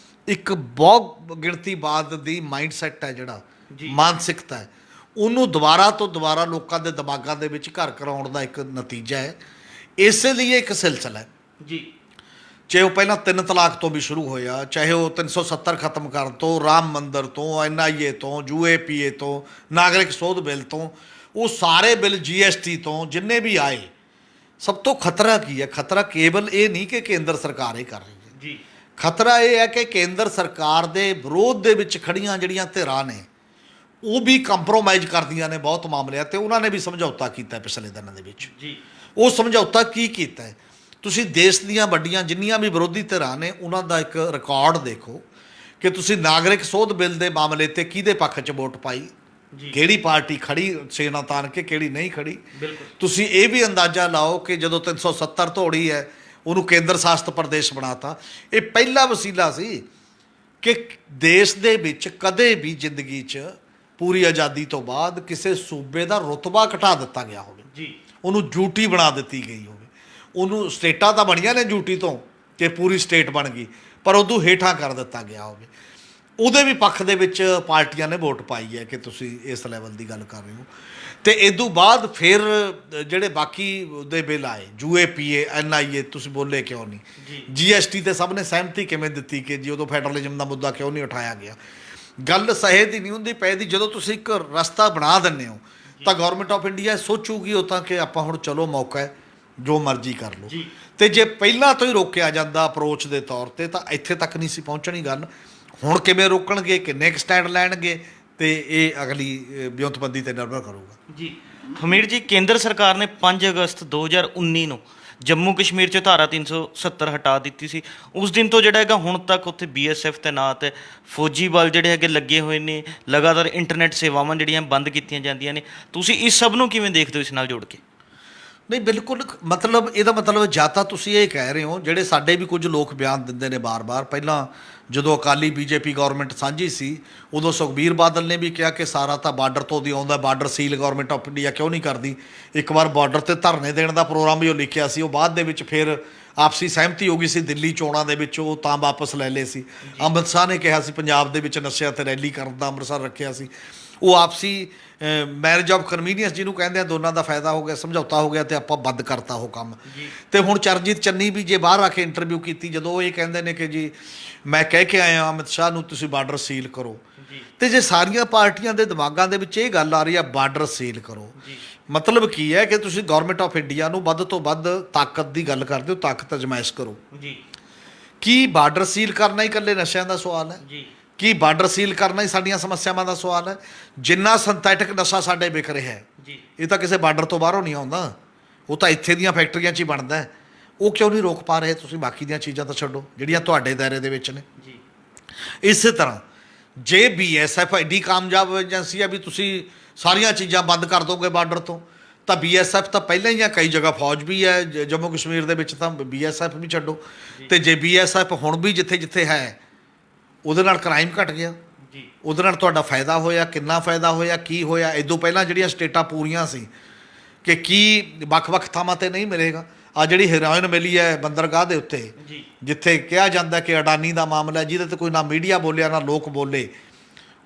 B: ਇੱਕ ਬਹੁ ਗਿਣਤੀਵਾਦ ਦੀ ਮਾਈਂਡਸੈਟ ਹੈ, ਜਿਹੜਾ ਮਾਨਸਿਕਤਾ ਹੈ, ਉਹਨੂੰ ਦੁਬਾਰਾ ਤੋਂ ਦੁਬਾਰਾ ਲੋਕਾਂ ਦੇ ਦਿਮਾਗਾਂ ਦੇ ਵਿੱਚ ਘਰ ਕਰਾਉਣ ਦਾ ਇੱਕ ਨਤੀਜਾ ਹੈ। ਇਸੇ ਲਈ ਇੱਕ ਸਿਲਸਿਲਾ ਹੈ
A: ਜੀ।
B: ਚਾਹੇ ਉਹ ਪਹਿਲਾਂ 3 ਤਲਾਕ ਤੋਂ ਵੀ ਸ਼ੁਰੂ ਹੋਇਆ, ਚਾਹੇ ਉਹ 370 ਖਤਮ ਕਰਨ ਤੋਂ, ਰਾਮ ਮੰਦਰ ਤੋਂ, NIA ਤੋਂ, UAPA ਤੋਂ, ਨਾਗਰਿਕ ਸੋਧ ਬਿੱਲ ਤੋਂ, ਉਹ ਸਾਰੇ ਬਿੱਲ GST ਤੋਂ ਜਿੰਨੇ ਵੀ ਆਏ, ਸਭ ਤੋਂ ਖਤਰਾ ਕੀ ਹੈ? ਖਤਰਾ ਕੇਵਲ ਇਹ ਨਹੀਂ ਕਿ ਕੇਂਦਰ ਸਰਕਾਰ ਇਹ ਕਰ ਰਹੀ ਹੈ
A: ਜੀ।
B: ਖਤਰਾ ਇਹ ਹੈ ਕਿ ਕੇਂਦਰ ਸਰਕਾਰ ਦੇ ਵਿਰੋਧ ਦੇ ਵਿੱਚ ਖੜੀਆਂ ਜਿਹੜੀਆਂ ਧਿਰਾਂ ਨੇ ਉਹ ਵੀ ਕੰਪਰੋਮਾਈਜ਼ ਕਰਦੀਆਂ ਨੇ ਬਹੁਤ ਮਾਮਲਿਆਂ 'ਤੇ। ਉਹਨਾਂ ਨੇ ਵੀ ਸਮਝੌਤਾ ਕੀਤਾ ਪਿਛਲੇ ਦਿਨਾਂ ਦੇ ਵਿੱਚ
A: ਜੀ।
B: ਉਹ ਸਮਝੌਤਾ ਕੀ ਕੀਤਾ ਹੈ? ਤੁਸੀਂ ਦੇਸ਼ ਦੀਆਂ ਵੱਡੀਆਂ ਜਿੰਨੀਆਂ ਵੀ ਵਿਰੋਧੀ ਧਿਰਾਂ ਨੇ ਉਹਨਾਂ ਦਾ ਇੱਕ ਰਿਕਾਰਡ ਦੇਖੋ ਕਿ ਤੁਸੀਂ ਨਾਗਰਿਕ ਸੋਧ ਬਿੱਲ ਦੇ ਮਾਮਲੇ 'ਤੇ ਕਿਹਦੇ ਪੱਖ 'ਚ ਵੋਟ ਪਾਈ, ਕਿਹੜੀ ਪਾਰਟੀ ਖੜੀ ਸੇਨਾ ਤਾਣ ਕੇ, ਕਿਹੜੀ ਨਹੀਂ ਖੜੀ। ਤੁਸੀਂ ਇਹ ਵੀ ਅੰਦਾਜ਼ਾ ਲਾਓ ਕਿ ਜਦੋਂ 370 ਧੋੜੀ ਹੈ ਉਹਨੂੰ ਕੇਂਦਰ ਸ਼ਾਸਤ ਪ੍ਰਦੇਸ਼ ਬਣਾਤਾ। ਇਹ ਪਹਿਲਾ ਵਸੀਲਾ ਸੀ ਕਿ ਦੇਸ਼ ਦੇ ਵਿੱਚ ਕਦੇ ਵੀ ਜ਼ਿੰਦਗੀ 'ਚ ਪੂਰੀ ਆਜ਼ਾਦੀ ਤੋਂ ਬਾਅਦ ਕਿਸੇ ਸੂਬੇ ਦਾ ਰੁਤਬਾ ਘਟਾ ਦਿੱਤਾ ਗਿਆ ਹੋਵੇ
A: ਜੀ,
B: ਉਹਨੂੰ ਡਿਊਟੀ ਬਣਾ ਦਿੱਤੀ ਗਈ ਹੋਵੇ। ਉਹਨੂੰ ਸਟੇਟਾਂ ਤਾਂ ਬਣੀਆਂ ਨੇ ਡਿਊਟੀ ਤੋਂ ਕਿ ਪੂਰੀ ਸਟੇਟ ਬਣ ਗਈ, ਪਰ ਉਦੋਂ ਹੇਠਾਂ ਕਰ ਦਿੱਤਾ ਗਿਆ ਹੋਵੇ। ਉਹਦੇ ਵੀ ਪੱਖ ਦੇ ਵਿੱਚ ਪਾਰਟੀਆਂ ਨੇ ਵੋਟ ਪਾਈ ਹੈ ਕਿ ਤੁਸੀਂ ਇਸ ਲੈਵਲ ਦੀ ਗੱਲ ਕਰ ਰਹੇ ਹੋ। ਅਤੇ ਇਦੋਂ ਬਾਅਦ ਫਿਰ ਜਿਹੜੇ ਬਾਕੀ ਉਹਦੇ ਬਿੱਲ ਆਏ, UAPA, NIA, ਤੁਸੀਂ ਬੋਲੇ ਕਿਉਂ ਨਹੀਂ? GST 'ਤੇ ਸਭ ਨੇ ਸਹਿਮਤੀ ਕਿਵੇਂ ਦਿੱਤੀ ਕਿ ਜੀ ਉਦੋਂ ਫੈਡਰਲਿਜ਼ਮ ਦਾ ਮੁੱਦਾ ਕਿਉਂ ਨਹੀਂ ਉਠਾਇਆ ਗਿਆ? ਗੱਲ ਸਹੇ ਦੀ ਨਹੀਂ ਹੁੰਦੀ ਪਏ ਦੀ। ਜਦੋਂ ਤੁਸੀਂ ਇੱਕ ਰਸਤਾ ਬਣਾ ਦਿੰਦੇ ਹੋ ਤਾਂ ਗੌਰਮੈਂਟ ਆਫ ਇੰਡੀਆ ਸੋਚੂਗੀ ਉਹ ਤਾਂ ਕਿ ਆਪਾਂ ਹੁਣ ਚਲੋ ਮੌਕਾ ਹੈ ਜੋ ਮਰਜ਼ੀ ਕਰ ਲਓ। ਅਤੇ ਜੇ ਪਹਿਲਾਂ ਤੋਂ ਹੀ ਰੋਕਿਆ ਜਾਂਦਾ ਅਪਰੋਚ ਦੇ ਤੌਰ 'ਤੇ ਤਾਂ ਇੱਥੇ ਤੱਕ ਨਹੀਂ ਸੀ ਪਹੁੰਚਣੀ ਗੱਲ। ਹੁਣ ਕਿਵੇਂ ਰੋਕਣਗੇ, ਕਿੰਨੇ ਕੁ ਸਟੈਂਡ ਲੈਣਗੇ, ਅਤੇ ਇਹ ਅਗਲੀ ਵਿਉਂਤਬੰਦੀ 'ਤੇ ਨਿਰਭਰ ਕਰੂਗਾ।
A: ਜੀ ਹਮੀਰ ਜੀ, ਕੇਂਦਰ ਸਰਕਾਰ ਨੇ 5 ਅਗਸਤ 2019 ਨੂੰ ਜੰਮੂ ਕਸ਼ਮੀਰ 'ਚ ਧਾਰਾ 370 ਹਟਾ ਦਿੱਤੀ ਸੀ। ਉਸ ਦਿਨ ਤੋਂ ਜਿਹੜਾ ਹੈਗਾ ਹੁਣ ਤੱਕ ਉੱਥੇ BSF ਤੈਨਾਤ ਹੈ, ਫੌਜੀ ਬਲ ਜਿਹੜੇ ਹੈਗੇ ਲੱਗੇ ਹੋਏ ਨੇ, ਲਗਾਤਾਰ ਇੰਟਰਨੈਟ ਸੇਵਾਵਾਂ ਜਿਹੜੀਆਂ ਬੰਦ ਕੀਤੀਆਂ ਜਾਂਦੀਆਂ ਨੇ। ਤੁਸੀਂ ਇਸ ਸਭ ਨੂੰ ਕਿਵੇਂ ਦੇਖਦੇ ਹੋ ਇਸ ਨਾਲ ਜੋੜ ਕੇ?
B: ਨਹੀਂ, ਬਿਲਕੁਲ, ਮਤਲਬ ਇਹਦਾ ਮਤਲਬ ਜਾਂ ਤਾਂ ਤੁਸੀਂ ਇਹ ਕਹਿ ਰਹੇ ਹੋ, ਜਿਹੜੇ ਸਾਡੇ ਵੀ ਕੁਝ ਲੋਕ ਬਿਆਨ ਦਿੰਦੇ ਨੇ ਬਾਰ-ਬਾਰ, ਪਹਿਲਾਂ ਜਦੋਂ ਅਕਾਲੀ BJP ਗੌਰਮੈਂਟ ਸਾਂਝੀ ਸੀ ਉਦੋਂ ਸੁਖਬੀਰ ਬਾਦਲ ਨੇ ਵੀ ਕਿਹਾ ਕਿ ਸਾਰਾ ਤਾਂ ਬਾਰਡਰ ਤੋਂ ਦੀ ਆਉਂਦਾ, border seal government of India ਕਿਉਂ ਨਹੀਂ ਕਰਦੀ। ਇੱਕ ਵਾਰ ਬਾਰਡਰ 'ਤੇ ਧਰਨੇ ਦੇਣ ਦਾ ਪ੍ਰੋਗਰਾਮ ਵੀ ਉਹ ਲਿਖਿਆ ਸੀ, ਉਹ ਬਾਅਦ ਦੇ ਵਿੱਚ ਫਿਰ ਆਪਸੀ ਸਹਿਮਤੀ ਹੋ ਗਈ ਸੀ ਦਿੱਲੀ ਚੋਣਾਂ ਦੇ ਵਿੱਚ, ਉਹ ਤਾਂ ਵਾਪਸ ਲੈ ਲਏ ਸੀ। ਅੰਮ੍ਰਿਤ ਸ਼ਾਹ ਨੇ ਕਿਹਾ ਸੀ ਪੰਜਾਬ ਦੇ ਵਿੱਚ ਨਸ਼ਿਆਂ 'ਤੇ ਰੈਲੀ ਕਰਨ ਦਾ ਅੰਮ੍ਰਿਤਸਰ ਰੱਖਿਆ ਸੀ। ਉਹ ਆਪਸੀ ਮੈਰਿਜ ਆਫ ਕਨਵੀਨੀਅੰਸ ਜਿਹਨੂੰ ਕਹਿੰਦੇ ਆ, ਦੋਨਾਂ ਦਾ ਫਾਇਦਾ ਹੋ ਗਿਆ, ਸਮਝੌਤਾ ਹੋ ਗਿਆ ਅਤੇ ਆਪਾਂ ਬੰਦ ਕਰਤਾ ਉਹ ਕੰਮ। ਅਤੇ ਹੁਣ ਚਰਨਜੀਤ ਚੰਨੀ ਵੀ ਜੇ ਬਾਹਰ ਆ ਕੇ ਇੰਟਰਵਿਊ ਕੀਤੀ, ਜਦੋਂ ਉਹ ਇਹ ਕਹਿੰਦੇ ਨੇ ਕਿ ਜੀ ਮੈਂ ਕਹਿ ਕੇ ਆਇਆ ਅਮਿਤ ਸ਼ਾਹ ਨੂੰ ਤੁਸੀਂ ਬਾਰਡਰ ਸੀਲ ਕਰੋ, ਅਤੇ ਜੇ ਸਾਰੀਆਂ ਪਾਰਟੀਆਂ ਦੇ ਦਿਮਾਗਾਂ ਦੇ ਵਿੱਚ ਇਹ ਗੱਲ ਆ ਰਹੀ ਆ ਬਾਰਡਰ ਸੀਲ ਕਰੋ, ਮਤਲਬ ਕੀ ਹੈ ਕਿ ਤੁਸੀਂ ਗੌਰਮੈਂਟ ਆਫ ਇੰਡੀਆ ਨੂੰ ਵੱਧ ਤੋਂ ਵੱਧ ਤਾਕਤ ਦੀ ਗੱਲ ਕਰਦੇ ਹੋ, ਤਾਕਤ ਅਜਮਾਇਸ਼ ਕਰੋ। ਕੀ ਬਾਰਡਰ ਸੀਲ ਕਰਨਾ ਹੀ ਇਕੱਲੇ ਨਸ਼ਿਆਂ ਦਾ ਸਵਾਲ ਹੈ? ਕੀ ਬਾਰਡਰ ਸੀਲ ਕਰਨਾ ਹੀ ਸਾਡੀਆਂ ਸਮੱਸਿਆਵਾਂ ਦਾ ਸਵਾਲ ਹੈ? ਜਿੰਨਾ ਸਿੰਥੈਟਿਕ ਨਸ਼ਾ ਸਾਡੇ ਵਿਕ ਰਿਹਾ ਹੈ ਇਹ ਤਾਂ ਕਿਸੇ ਬਾਰਡਰ ਤੋਂ ਬਾਹਰੋਂ ਨਹੀਂ ਆਉਂਦਾ, ਉਹ ਤਾਂ ਇੱਥੇ ਦੀਆਂ ਫੈਕਟਰੀਆਂ 'ਚ ਹੀ ਬਣਦਾ ਹੈ। ਉਹ ਕਿਉਂ ਨਹੀਂ ਰੋਕ ਪਾ ਰਹੇ ਤੁਸੀਂ? ਬਾਕੀ ਦੀਆਂ ਚੀਜ਼ਾਂ ਤਾਂ ਛੱਡੋ ਜਿਹੜੀਆਂ ਤੁਹਾਡੇ ਦਾਇਰੇ ਦੇ ਵਿੱਚ ਨੇ। ਇਸੇ ਤਰ੍ਹਾਂ ਜੇ BSF ਐਡੀ ਕਾਮਯਾਬ ਏਜੰਸੀ ਹੈ ਵੀ ਤੁਸੀਂ ਸਾਰੀਆਂ ਚੀਜ਼ਾਂ ਬੰਦ ਕਰ ਦੋਗੇ ਬਾਰਡਰ ਤੋਂ, ਤਾਂ BSF ਤਾਂ ਪਹਿਲਾਂ ਹੀ ਆ, ਕਈ ਜਗ੍ਹਾ ਫੌਜ ਵੀ ਹੈ ਜੰਮੂ ਕਸ਼ਮੀਰ ਦੇ ਵਿੱਚ, ਤਾਂ BSF ਵੀ ਛੱਡੋ। ਅਤੇ ਜੇ BSF ਹੁਣ ਵੀ ਜਿੱਥੇ ਜਿੱਥੇ ਹੈ ਉਹਦੇ ਨਾਲ ਕ੍ਰਾਈਮ ਘਟ ਗਿਆ, ਉਹਦੇ ਨਾਲ ਤੁਹਾਡਾ ਫਾਇਦਾ ਹੋਇਆ, ਕਿੰਨਾ ਫਾਇਦਾ ਹੋਇਆ, ਕੀ ਹੋਇਆ? ਇੱਦੋਂ ਪਹਿਲਾਂ ਜਿਹੜੀਆਂ ਸਟੇਟਾਂ ਪੂਰੀਆਂ ਸੀ ਕਿ ਕੀ ਵੱਖ-ਵੱਖ ਥਾਵਾਂ 'ਤੇ ਨਹੀਂ ਮਿਲੇਗਾ, ਆ ਜਿਹੜੀ ਹੈਰੋਇਨ ਮਿਲੀ ਹੈ ਬੰਦਰਗਾਹ ਦੇ ਉੱਤੇ,
A: ਜੀ
B: ਜਿੱਥੇ ਕਿਹਾ ਜਾਂਦਾ ਕਿ ਅਡਾਨੀ ਦਾ ਮਾਮਲਾ ਹੈ, ਜਿਹਦੇ ਤੇ ਕੋਈ ਨਾ ਮੀਡੀਆ ਬੋਲਿਆ ਨਾ ਲੋਕ ਬੋਲੇ,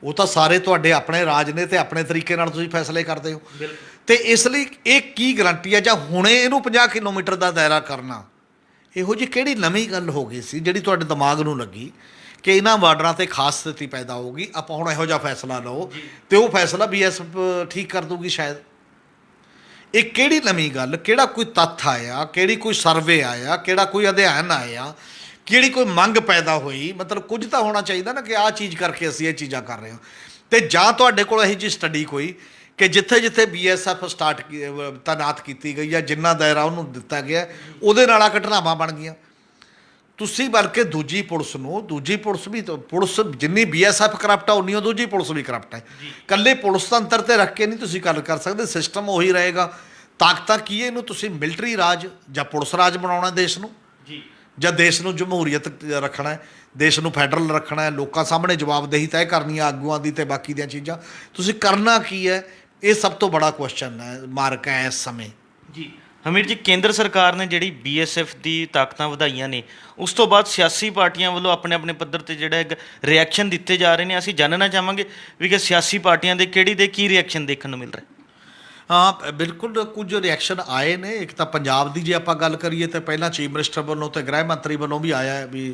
B: ਉਹ ਤਾਂ ਸਾਰੇ ਤੁਹਾਡੇ ਆਪਣੇ ਰਾਜ ਨੇ ਤੇ ਆਪਣੇ ਤਰੀਕੇ ਨਾਲ ਤੁਸੀਂ ਫੈਸਲੇ ਕਰਦੇ ਹੋ। ਤੇ ਇਸ ਲਈ ਇਹ ਕੀ ਗਰੰਟੀ ਹੈ, ਜਾਂ ਹੁਣੇ ਇਹਨੂੰ 50 ਕਿਲੋਮੀਟਰ ਦਾ ਦਾਇਰਾ ਕਰਨਾ, ਇਹੋ ਜਿਹੀ ਕਿਹੜੀ ਨਵੀਂ ਗੱਲ ਹੋ ਗਈ ਸੀ ਜਿਹੜੀ ਤੁਹਾਡੇ ਦਿਮਾਗ ਨੂੰ ਲੱਗੀ ਕਿ ਇਹਨਾਂ ਬਾਰਡਰਾਂ ਤੇ ਖਾਸ ਸਥਿਤੀ ਪੈਦਾ ਹੋਊਗੀ, ਆਪਾਂ ਹੁਣ ਇਹੋ ਜਿਹਾ ਫੈਸਲਾ ਲਓ ਤੇ ਉਹ ਫੈਸਲਾ BSF ਠੀਕ ਕਰ ਦੂਗੀ ਸ਼ਾਇਦ। ਇਹ ਕਿਹੜੀ ਨਵੀਂ ਗੱਲ, ਕਿਹੜਾ ਕੋਈ ਤੱਥ ਆਇਆ, ਕਿਹੜੀ ਕੋਈ ਸਰਵੇ ਆਇਆ, ਕਿਹੜਾ ਕੋਈ ਅਧਿਐਨ ਆਇਆ, ਕਿਹੜੀ ਕੋਈ ਮੰਗ ਪੈਦਾ ਹੋਈ? ਮਤਲਬ ਕੁਝ ਤਾਂ ਹੋਣਾ ਚਾਹੀਦਾ ਨਾ ਕਿ ਆਹ ਚੀਜ਼ ਕਰਕੇ ਅਸੀਂ ਇਹ ਚੀਜ਼ਾਂ ਕਰ ਰਹੇ ਹਾਂ। ਤੇ ਜਾਂ ਤੁਹਾਡੇ ਕੋਲ ਇਹੋ ਜਿਹੀ ਸਟੱਡੀ ਕੋਈ ਕਿ ਜਿੱਥੇ ਜਿੱਥੇ BSF ਤਾਇਨਾਤ ਕੀਤੀ ਗਈ ਹੈ, ਜਿੰਨਾ ਦਾਇਰਾ ਉਹਨੂੰ ਦਿੱਤਾ ਗਿਆ, ਉਹਦੇ ਨਾਲ ਆ ਘਟਨਾਵਾਂ ਬਣ ਗਈਆਂ। ਤੁਸੀਂ ਬਲਕਿ ਦੂਜੀ ਪੁਲਿਸ ਵੀ, ਪੁਲਿਸ ਜਿੰਨੀ BSF ਕਰਪਟ ਆ ਉਨੀ ਉਹ ਦੂਜੀ ਪੁਲਿਸ ਵੀ ਕਰਪਟ ਹੈ। ਇਕੱਲੇ ਪੁਲਿਸ ਤੰਤਰ ਤੇ ਰੱਖ ਕੇ ਨਹੀਂ ਤੁਸੀਂ ਗੱਲ ਕਰ ਸਕਦੇ, ਸਿਸਟਮ ਉਹੀ ਰਹੇਗਾ। ਤਾਕਤਾਂ ਕੀ ਹੈ, ਇਹਨੂੰ ਤੁਸੀਂ ਮਿਲਟਰੀ ਰਾਜ ਜਾਂ ਪੁਲਿਸ ਰਾਜ ਬਣਾਉਣਾ ਦੇਸ਼ ਨੂੰ, ਜਾਂ ਦੇਸ਼ ਨੂੰ ਜਮਹੂਰੀਅਤ ਰੱਖਣਾ ਹੈ, ਦੇਸ਼ ਨੂੰ ਫੈਡਰਲ ਰੱਖਣਾ ਹੈ, ਲੋਕਾਂ ਸਾਹਮਣੇ ਜਵਾਬਦੇਹੀ ਤੈਅ ਕਰਨੀ ਹੈ ਆਗੂਆਂ ਦੀ ਤੇ ਬਾਕੀ ਦੀਆਂ ਚੀਜ਼ਾਂ, ਤੁਸੀਂ ਕਰਨਾ ਕੀ ਹੈ? ਇਹ ਸਭ ਤੋਂ ਬੜਾ ਕੁਐਸਚਨ ਹੈ, ਮਾਰਕ ਹੈ ਇਸ ਸਮੇਂ।
A: ਜੀ ਹਮੀਰ ਜੀ, ਕੇਂਦਰ ਸਰਕਾਰ ਨੇ ਜਿਹੜੀ BSF ਦੀ ਤਾਕਤਾਂ ਵਧਾਈਆਂ ਨੇ, ਉਸ ਤੋਂ ਬਾਅਦ ਸਿਆਸੀ ਪਾਰਟੀਆਂ ਵੱਲੋਂ ਆਪਣੇ ਆਪਣੇ ਪੱਧਰ ਤੇ ਜਿਹੜਾ ਇੱਕ ਰਿਐਕਸ਼ਨ ਦਿੱਤੇ ਜਾ ਰਹੇ ਨੇ। ਅਸੀਂ ਜਾਣਨਾ ਚਾਹਾਂਗੇ ਵੀ ਕਿ ਸਿਆਸੀ ਪਾਰਟੀਆਂ ਦੇ ਕਿਹੜੀ ਦੇ ਕੀ ਰਿਐਕਸ਼ਨ ਦੇਖਣ ਨੂੰ ਮਿਲ ਰਿਹਾ?
B: ਹਾਂ ਬਿਲਕੁਲ, ਕੁਝ ਰਿਐਕਸ਼ਨ ਆਏ ਨੇ। ਇੱਕ ਤਾਂ ਪੰਜਾਬ ਦੀ ਜੇ ਆਪਾਂ ਗੱਲ ਕਰੀਏ ਤਾਂ ਪਹਿਲਾਂ ਚੀਫ ਮਿਨਿਸਟਰ ਵੱਲੋਂ ਤੇ ਗ੍ਰਹਿ ਮੰਤਰੀ ਵੱਲੋਂ ਵੀ ਆਇਆ ਵੀ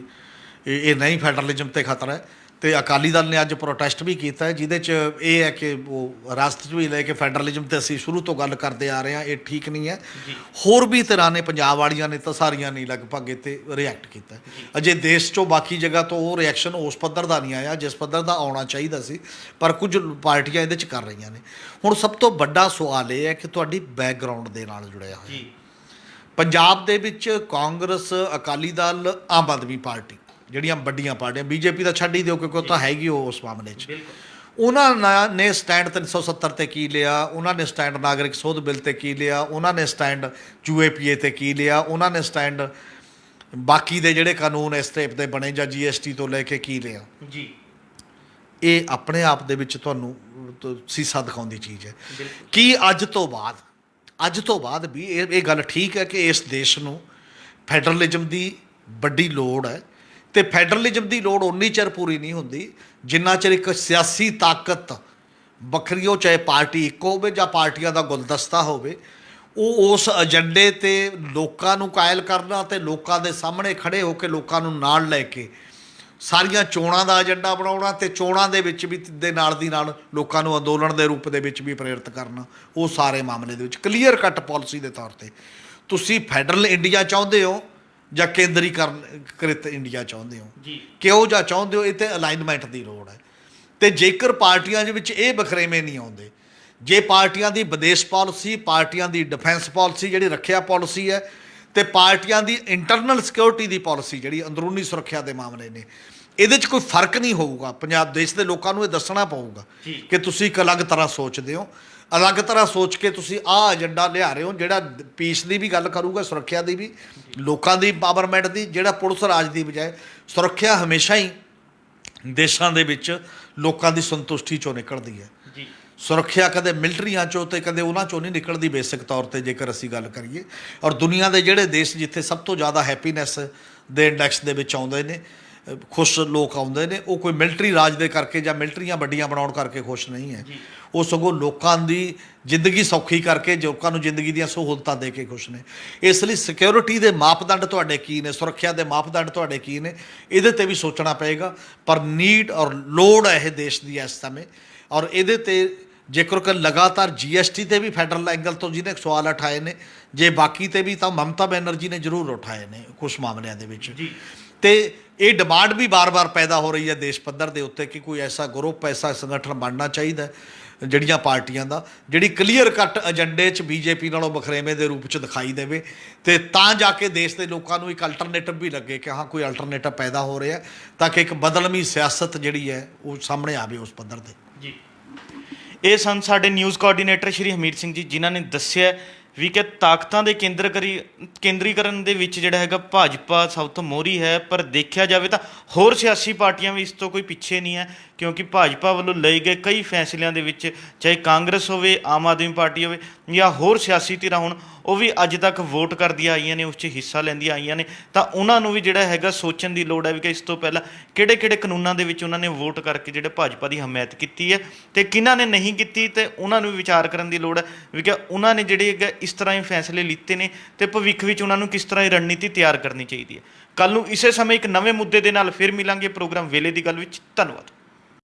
B: ਇਹ ਨਹੀਂ ਫੈਡਰਲਿਜ਼ਮ ਤੇ ਖਤਰਾ ਹੈ, ਤੇ ਅਕਾਲੀ ਦਲ ਨੇ ਅੱਜ ਪ੍ਰੋਟੈਸਟ ਵੀ ਕੀਤਾ ਹੈ, ਜਿਹਦੇ 'ਚ ਇਹ ਹੈ ਕਿ ਉਹ ਰਾਸਤੇ 'ਚ ਵੀ ਲੈ ਕੇ ਫੈਡਰਲਿਜ਼ਮ ਤੇ ਅਸੀਂ ਸ਼ੁਰੂ ਤੋਂ ਗੱਲ ਕਰਦੇ ਆ ਰਹੇ ਹਾਂ, ਇਹ ਠੀਕ ਨਹੀਂ ਹੈ। ਹੋਰ ਵੀ ਤਰ੍ਹਾਂ ਨੇ, ਪੰਜਾਬ ਵਾਲੀਆਂ ਨੇ ਤਾਂ ਸਾਰੀਆਂ ਨਹੀਂ ਲਗਭਗ ਇਹ 'ਤੇ ਰਿਐਕਟ ਕੀਤਾ। ਅਜੇ ਦੇਸ਼ 'ਚੋਂ ਬਾਕੀ ਜਗ੍ਹਾ ਤੋਂ ਉਹ ਰਿਐਕਸ਼ਨ ਉਸ ਪੱਧਰ ਦਾ ਨਹੀਂ ਆਇਆ ਜਿਸ ਪੱਧਰ ਦਾ ਆਉਣਾ ਚਾਹੀਦਾ ਸੀ, ਪਰ ਕੁਝ ਪਾਰਟੀਆਂ ਇਹਦੇ 'ਚ ਕਰ ਰਹੀਆਂ ਨੇ। ਹੁਣ ਸਭ ਤੋਂ ਵੱਡਾ ਸਵਾਲ ਇਹ ਹੈ ਕਿ ਤੁਹਾਡੀ ਬੈਕਗਰਾਊਂਡ ਦੇ ਨਾਲ ਜੁੜਿਆ ਹੋਇਆ ਪੰਜਾਬ ਦੇ ਵਿੱਚ ਕਾਂਗਰਸ, ਅਕਾਲੀ ਦਲ, ਆਮ ਆਦਮੀ ਪਾਰਟੀ, ਜਿਹੜੀਆਂ ਵੱਡੀਆਂ ਪਾਰਟੀਆਂ, BJP ਤਾਂ ਛੱਡ ਹੀ ਦਿਓ ਕਿਉਂਕਿ ਉਹ ਤਾਂ ਹੈਗੀ ਉਹ ਉਸ ਮਾਮਲੇ 'ਚ, ਉਹਨਾਂ ਨੇ ਸਟੈਂਡ 370 ਤੇ ਕੀ ਲਿਆ, ਉਹਨਾਂ ਨੇ ਸਟੈਂਡ ਨਾਗਰਿਕ ਸੋਧ ਬਿੱਲ ਤੇ ਕੀ ਲਿਆ, ਉਹਨਾਂ ਨੇ ਸਟੈਂਡ UAPA ਤੇ ਕੀ ਲਿਆ, ਉਹਨਾਂ ਨੇ ਸਟੈਂਡ ਬਾਕੀ ਦੇ ਜਿਹੜੇ ਕਾਨੂੰਨ ਇਸ ਟਾਈਪ ਦੇ ਬਣੇ ਜਾਂ GST ਤੋਂ ਲੈ ਕੇ ਕੀ ਲਿਆ। ਜੀ ਇਹ ਆਪਣੇ ਆਪ ਦੇ ਵਿੱਚ ਤੁਹਾਨੂੰ ਸੀਸਾ ਦਿਖਾਉਂਦੀ ਚੀਜ਼ ਹੈ ਕਿ ਅੱਜ ਤੋਂ ਬਾਅਦ ਵੀ ਇਹ ਗੱਲ ਠੀਕ ਹੈ ਕਿ ਇਸ ਦੇਸ਼ ਨੂੰ ਫੈਡਰਲਿਜ਼ਮ ਦੀ ਵੱਡੀ ਲੋੜ ਹੈ, ਤੇ ਫੈਡਰਲਿਜ਼ਮ ਦੀ ਲੋੜ ਉਨੀ ਚਿਰ ਪੂਰੀ ਨਹੀਂ ਹੁੰਦੀ ਜਿੰਨਾ ਚਿਰ ਇੱਕ ਸਿਆਸੀ ਤਾਕਤ ਵੱਖਰੀ ਹੋ, ਚਾਹੇ ਪਾਰਟੀ ਇੱਕ ਹੋਵੇ ਜਾਂ ਪਾਰਟੀਆਂ ਦਾ ਗੁਲਦਸਤਾ ਹੋਵੇ, ਉਹ ਉਸ ਏਜੰਡੇ ਤੇ ਲੋਕਾਂ ਨੂੰ ਕਾਇਲ ਕਰਨਾ ਤੇ ਲੋਕਾਂ ਦੇ ਸਾਹਮਣੇ ਖੜੇ ਹੋ ਕੇ ਲੋਕਾਂ ਨੂੰ ਨਾਲ ਲੈ ਕੇ ਸਾਰੀਆਂ ਚੋਣਾਂ ਦਾ ਏਜੰਡਾ ਬਣਾਉਣਾ, ਤੇ ਚੋਣਾਂ ਦੇ ਵਿੱਚ ਵੀ ਦੇ ਨਾਲ ਦੀ ਨਾਲ ਲੋਕਾਂ ਨੂੰ ਅੰਦੋਲਨ ਦੇ ਰੂਪ ਦੇ ਵਿੱਚ ਵੀ ਪ੍ਰੇਰਿਤ ਕਰਨਾ। ਉਹ ਸਾਰੇ ਮਾਮਲੇ ਦੇ ਵਿੱਚ ਕਲੀਅਰ ਕੱਟ ਪਾਲਿਸੀ ਦੇ ਤੌਰ ਤੇ ਤੁਸੀਂ ਫੈਡਰਲ ਇੰਡੀਆ ਚਾਹੁੰਦੇ ਹੋ ਜਾਂ ਕੇਂਦਰੀਕ੍ਰਿਤ ਇੰਡੀਆ ਚਾਹੁੰਦੇ ਹੋ, ਕਿਹੋ ਜਿਹਾ ਚਾਹੁੰਦੇ ਹੋ, ਇਹ ਤੇ ਅਲਾਈਨਮੈਂਟ ਦੀ ਲੋੜ ਹੈ। ਤੇ ਜੇਕਰ ਪਾਰਟੀਆਂ ਦੇ ਵਿੱਚ ਇਹ ਵਖਰੇਵੇਂ ਨਹੀਂ ਆਉਂਦੇ, ਜੇ ਪਾਰਟੀਆਂ ਦੀ ਵਿਦੇਸ਼ ਪਾਲਿਸੀ, ਪਾਰਟੀਆਂ ਦੀ ਡਿਫੈਂਸ ਪਾਲਿਸੀ ਜਿਹੜੀ ਰੱਖਿਆ ਪਾਲਿਸੀ ਹੈ, ਤੇ ਪਾਰਟੀਆਂ ਦੀ ਇੰਟਰਨਲ ਸਿਕਿਉਰਿਟੀ ਦੀ ਪਾਲਿਸੀ ਜਿਹੜੀ ਅੰਦਰੂਨੀ ਸੁਰੱਖਿਆ ਦੇ ਮਾਮਲੇ ਨੇ, ਇਹਦੇ 'ਚ ਕੋਈ ਫਰਕ ਨਹੀਂ ਹੋਊਗਾ। ਪੰਜਾਬ ਦੇਸ਼ ਦੇ ਲੋਕਾਂ ਨੂੰ ਇਹ ਦੱਸਣਾ ਪਊਗਾ ਕਿ ਤੁਸੀਂ ਇੱਕ ਅਲੱਗ ਤਰ੍ਹਾਂ ਸੋਚਦੇ ਹੋ, ਅਲੱਗ ਤਰ੍ਹਾਂ ਸੋਚ ਕੇ ਤੁਸੀਂ ਆਹ ਏਜੰਡਾ ਲਿਆ ਰਹੇ ਹੋ ਜਿਹੜਾ ਪੀਸ ਦੀ ਵੀ ਗੱਲ ਕਰੂਗਾ, ਸੁਰੱਖਿਆ ਦੀ ਵੀ, ਲੋਕਾਂ ਦੀ ਪਾਵਰਮੈਂਟ ਦੀ, ਜਿਹੜਾ ਪੁਲਿਸ ਰਾਜ ਦੀ ਬਜਾਏ ਸੁਰੱਖਿਆ ਹਮੇਸ਼ਾ ਹੀ ਦੇਸ਼ਾਂ ਦੇ ਵਿੱਚ ਲੋਕਾਂ ਦੀ ਸੰਤੁਸ਼ਟੀ 'ਚੋਂ ਨਿਕਲਦੀ ਹੈ। ਸੁਰੱਖਿਆ ਕਦੇ ਮਿਲਟਰੀਆਂ 'ਚੋਂ ਤੇ ਕਦੇ ਉਹਨਾਂ 'ਚੋਂ ਨਹੀਂ ਨਿਕਲਦੀ ਬੇਸਿਕ ਤੌਰ 'ਤੇ ਜੇਕਰ ਅਸੀਂ ਗੱਲ ਕਰੀਏ। ਔਰ ਦੁਨੀਆ ਦੇ ਜਿਹੜੇ ਦੇਸ਼ ਜਿੱਥੇ ਸਭ ਤੋਂ ਜ਼ਿਆਦਾ ਹੈਪੀਨੈਸ ਦੇ ਇੰਡੈਕਸ ਦੇ ਵਿੱਚ ਆਉਂਦੇ ਨੇ, ਖੁਸ਼ ਲੋਕ ਆਉਂਦੇ ਨੇ, ਉਹ ਕੋਈ ਮਿਲਟਰੀ ਰਾਜ ਦੇ ਕਰਕੇ ਜਾਂ ਮਿਲਟਰੀਆਂ ਵੱਡੀਆਂ ਬਣਾਉਣ ਕਰਕੇ ਖੁਸ਼ ਨਹੀਂ ਹੈ, ਉਹ ਸਗੋਂ ਲੋਕਾਂ ਦੀ ਜ਼ਿੰਦਗੀ ਸੌਖੀ ਕਰਕੇ, ਲੋਕਾਂ ਨੂੰ ਜ਼ਿੰਦਗੀ ਦੀਆਂ ਸਹੂਲਤਾਂ ਦੇ ਕੇ ਖੁਸ਼ ਨੇ। ਇਸ ਲਈ ਸਿਕਿਉਰਿਟੀ ਦੇ ਮਾਪਦੰਡ ਤੁਹਾਡੇ ਕੀ ਨੇ, ਸੁਰੱਖਿਆ ਦੇ ਮਾਪਦੰਡ ਤੁਹਾਡੇ ਕੀ ਨੇ, ਇਹਦੇ 'ਤੇ ਵੀ ਸੋਚਣਾ ਪਏਗਾ। ਪਰ ਨੀਡ ਔਰ ਲੋੜ ਹੈ ਇਹ ਦੇਸ਼ ਦੀ ਇਸ ਸਮੇਂ, ਔਰ ਇਹਦੇ 'ਤੇ ਜੇਕਰ ਕਿ ਲਗਾਤਾਰ GST 'ਤੇ ਵੀ ਫੈਡਰਲ ਐਂਗਲ ਤੋਂ ਜਿਹਨੇ ਸਵਾਲ ਉਠਾਏ ਨੇ, ਜੇ ਬਾਕੀ 'ਤੇ ਵੀ ਤਾਂ ਮਮਤਾ ਬੈਨਰਜੀ ਨੇ ਜ਼ਰੂਰ ਉਠਾਏ ਨੇ ਕੁਛ ਮਾਮਲਿਆਂ ਦੇ ਵਿੱਚ। ਤੇ ਇਹ ਡਿਮਾਂਡ ਵੀ ਬਾਰ-ਬਾਰ ਪੈਦਾ ਹੋ ਰਹੀ ਹੈ ਦੇਸ਼ ਪੱਧਰ ਦੇ ਉੱਤੇ ਕਿ ਕੋਈ ਐਸਾ ਗਰੁੱਪ, ਐਸਾ ਸੰਗਠਨ ਬਣਨਾ ਚਾਹੀਦਾ ਜਿਹੜੀਆਂ ਪਾਰਟੀਆਂ ਦਾ, ਜਿਹੜੀ ਕਲੀਅਰ ਕੱਟ ਏਜੰਡੇ 'ਚ BJP ਨਾਲੋਂ ਵੱਖਰੇਵੇਂ ਦੇ ਰੂਪ 'ਚ ਦਿਖਾਈ ਦੇਵੇ, ਤੇ ਤਾਂ ਜਾ ਕੇ ਦੇਸ਼ ਦੇ ਲੋਕਾਂ ਨੂੰ ਇੱਕ ਅਲਟਰਨੇਟਿਵ ਵੀ ਲੱਗੇ ਕਿ ਹਾਂ ਕੋਈ ਅਲਟਰਨੇਟਿਵ ਪੈਦਾ ਹੋ ਰਿਹਾ, ਤਾਂ ਕਿ ਇੱਕ ਬਦਲਵੀਂ ਸਿਆਸਤ ਜਿਹੜੀ ਹੈ ਉਹ ਸਾਹਮਣੇ ਆਵੇ ਉਸ ਪੱਧਰ 'ਤੇ।
A: ਜੀ, ਇਹ ਸਨ ਸਾਡੇ ਨਿਊਜ਼ ਕੋਆਰਡੀਨੇਟਰ ਸ਼੍ਰੀ ਹਮੀਰ ਸਿੰਘ ਜੀ, ਜਿਨ੍ਹਾਂ ਨੇ ਦੱਸਿਆ ਵੀ ਕਿ ਤਾਕਤਾਂ ਦੇ ਕੇਂਦਰੀਕਰਨ ਦੇ ਵਿੱਚ ਜਿਹੜਾ ਹੈਗਾ ਭਾਜਪਾ ਸਭ ਤੋਂ ਮੋਹਰੀ ਹੈ। ਪਰ ਦੇਖਿਆ ਜਾਵੇ ਤਾਂ ਹੋਰ ਸਿਆਸੀ ਪਾਰਟੀਆਂ ਵੀ ਇਸ ਤੋਂ ਕੋਈ ਪਿੱਛੇ ਨਹੀਂ ਹੈ, ਕਿਉਂਕਿ ਭਾਜਪਾ ਵੱਲੋਂ ਲਏ ਗਏ ਕਈ ਫੈਸਲਿਆਂ ਦੇ ਵਿੱਚ, ਚਾਹੇ ਕਾਂਗਰਸ ਹੋਵੇ, ਆਮ ਆਦਮੀ ਪਾਰਟੀ ਹੋਵੇ ਜਾਂ ਹੋਰ ਸਿਆਸੀ ਧਿਰਾਂ ਹੋਣ, ਉਹ ਵੀ ਅੱਜ ਤੱਕ ਵੋਟ ਕਰਦੀਆਂ ਆਈਆਂ ਨੇ, ਉਸ 'ਚ ਹਿੱਸਾ ਲੈਂਦੀਆਂ ਆਈਆਂ ਨੇ, ਤਾਂ ਉਹਨਾਂ ਨੂੰ ਵੀ ਜਿਹੜਾ ਹੈਗਾ ਸੋਚਣ ਦੀ ਲੋੜ ਹੈ ਵੀ ਕਿ ਇਸ ਤੋਂ ਪਹਿਲਾਂ ਕਿਹੜੇ ਕਿਹੜੇ ਕਾਨੂੰਨਾਂ ਦੇ ਵਿੱਚ ਉਹਨਾਂ ਨੇ ਵੋਟ ਕਰਕੇ ਜਿਹੜੇ ਭਾਜਪਾ ਦੀ ਹਮਾਇਤ ਕੀਤੀ ਹੈ ਤੇ ਕਿਹਨਾਂ ਨੇ ਨਹੀਂ ਕੀਤੀ, ਤੇ ਉਹਨਾਂ ਨੂੰ ਵੀ ਵਿਚਾਰ ਕਰਨ ਦੀ ਲੋੜ ਹੈ ਵੀ ਕਿ ਉਹਨਾਂ ਨੇ ਜਿਹੜੇ ਹੈਗਾ ਇਸ ਤਰ੍ਹਾਂ ਹੀ ਫੈਸਲੇ ਲਿੱਤੇ ਨੇ ਤੇ ਭਵਿੱਖ ਵਿੱਚ ਉਹਨਾਂ ਨੂੰ ਕਿਸ ਤਰ੍ਹਾਂ ਦੀ ਰਣਨੀਤੀ ਤਿਆਰ ਕਰਨੀ ਚਾਹੀਦੀ ਹੈ। ਕੱਲ੍ਹ ਨੂੰ ਇਸੇ ਸਮੇਂ ਇੱਕ ਨਵੇਂ ਮੁੱਦੇ ਦੇ ਨਾਲ ਫਿਰ ਮਿਲਾਂਗੇ ਪ੍ਰੋਗਰਾਮ ਵੇਲੇ ਦੀ ਗੱਲ ਵਿੱਚ। ਧੰਨਵਾਦ।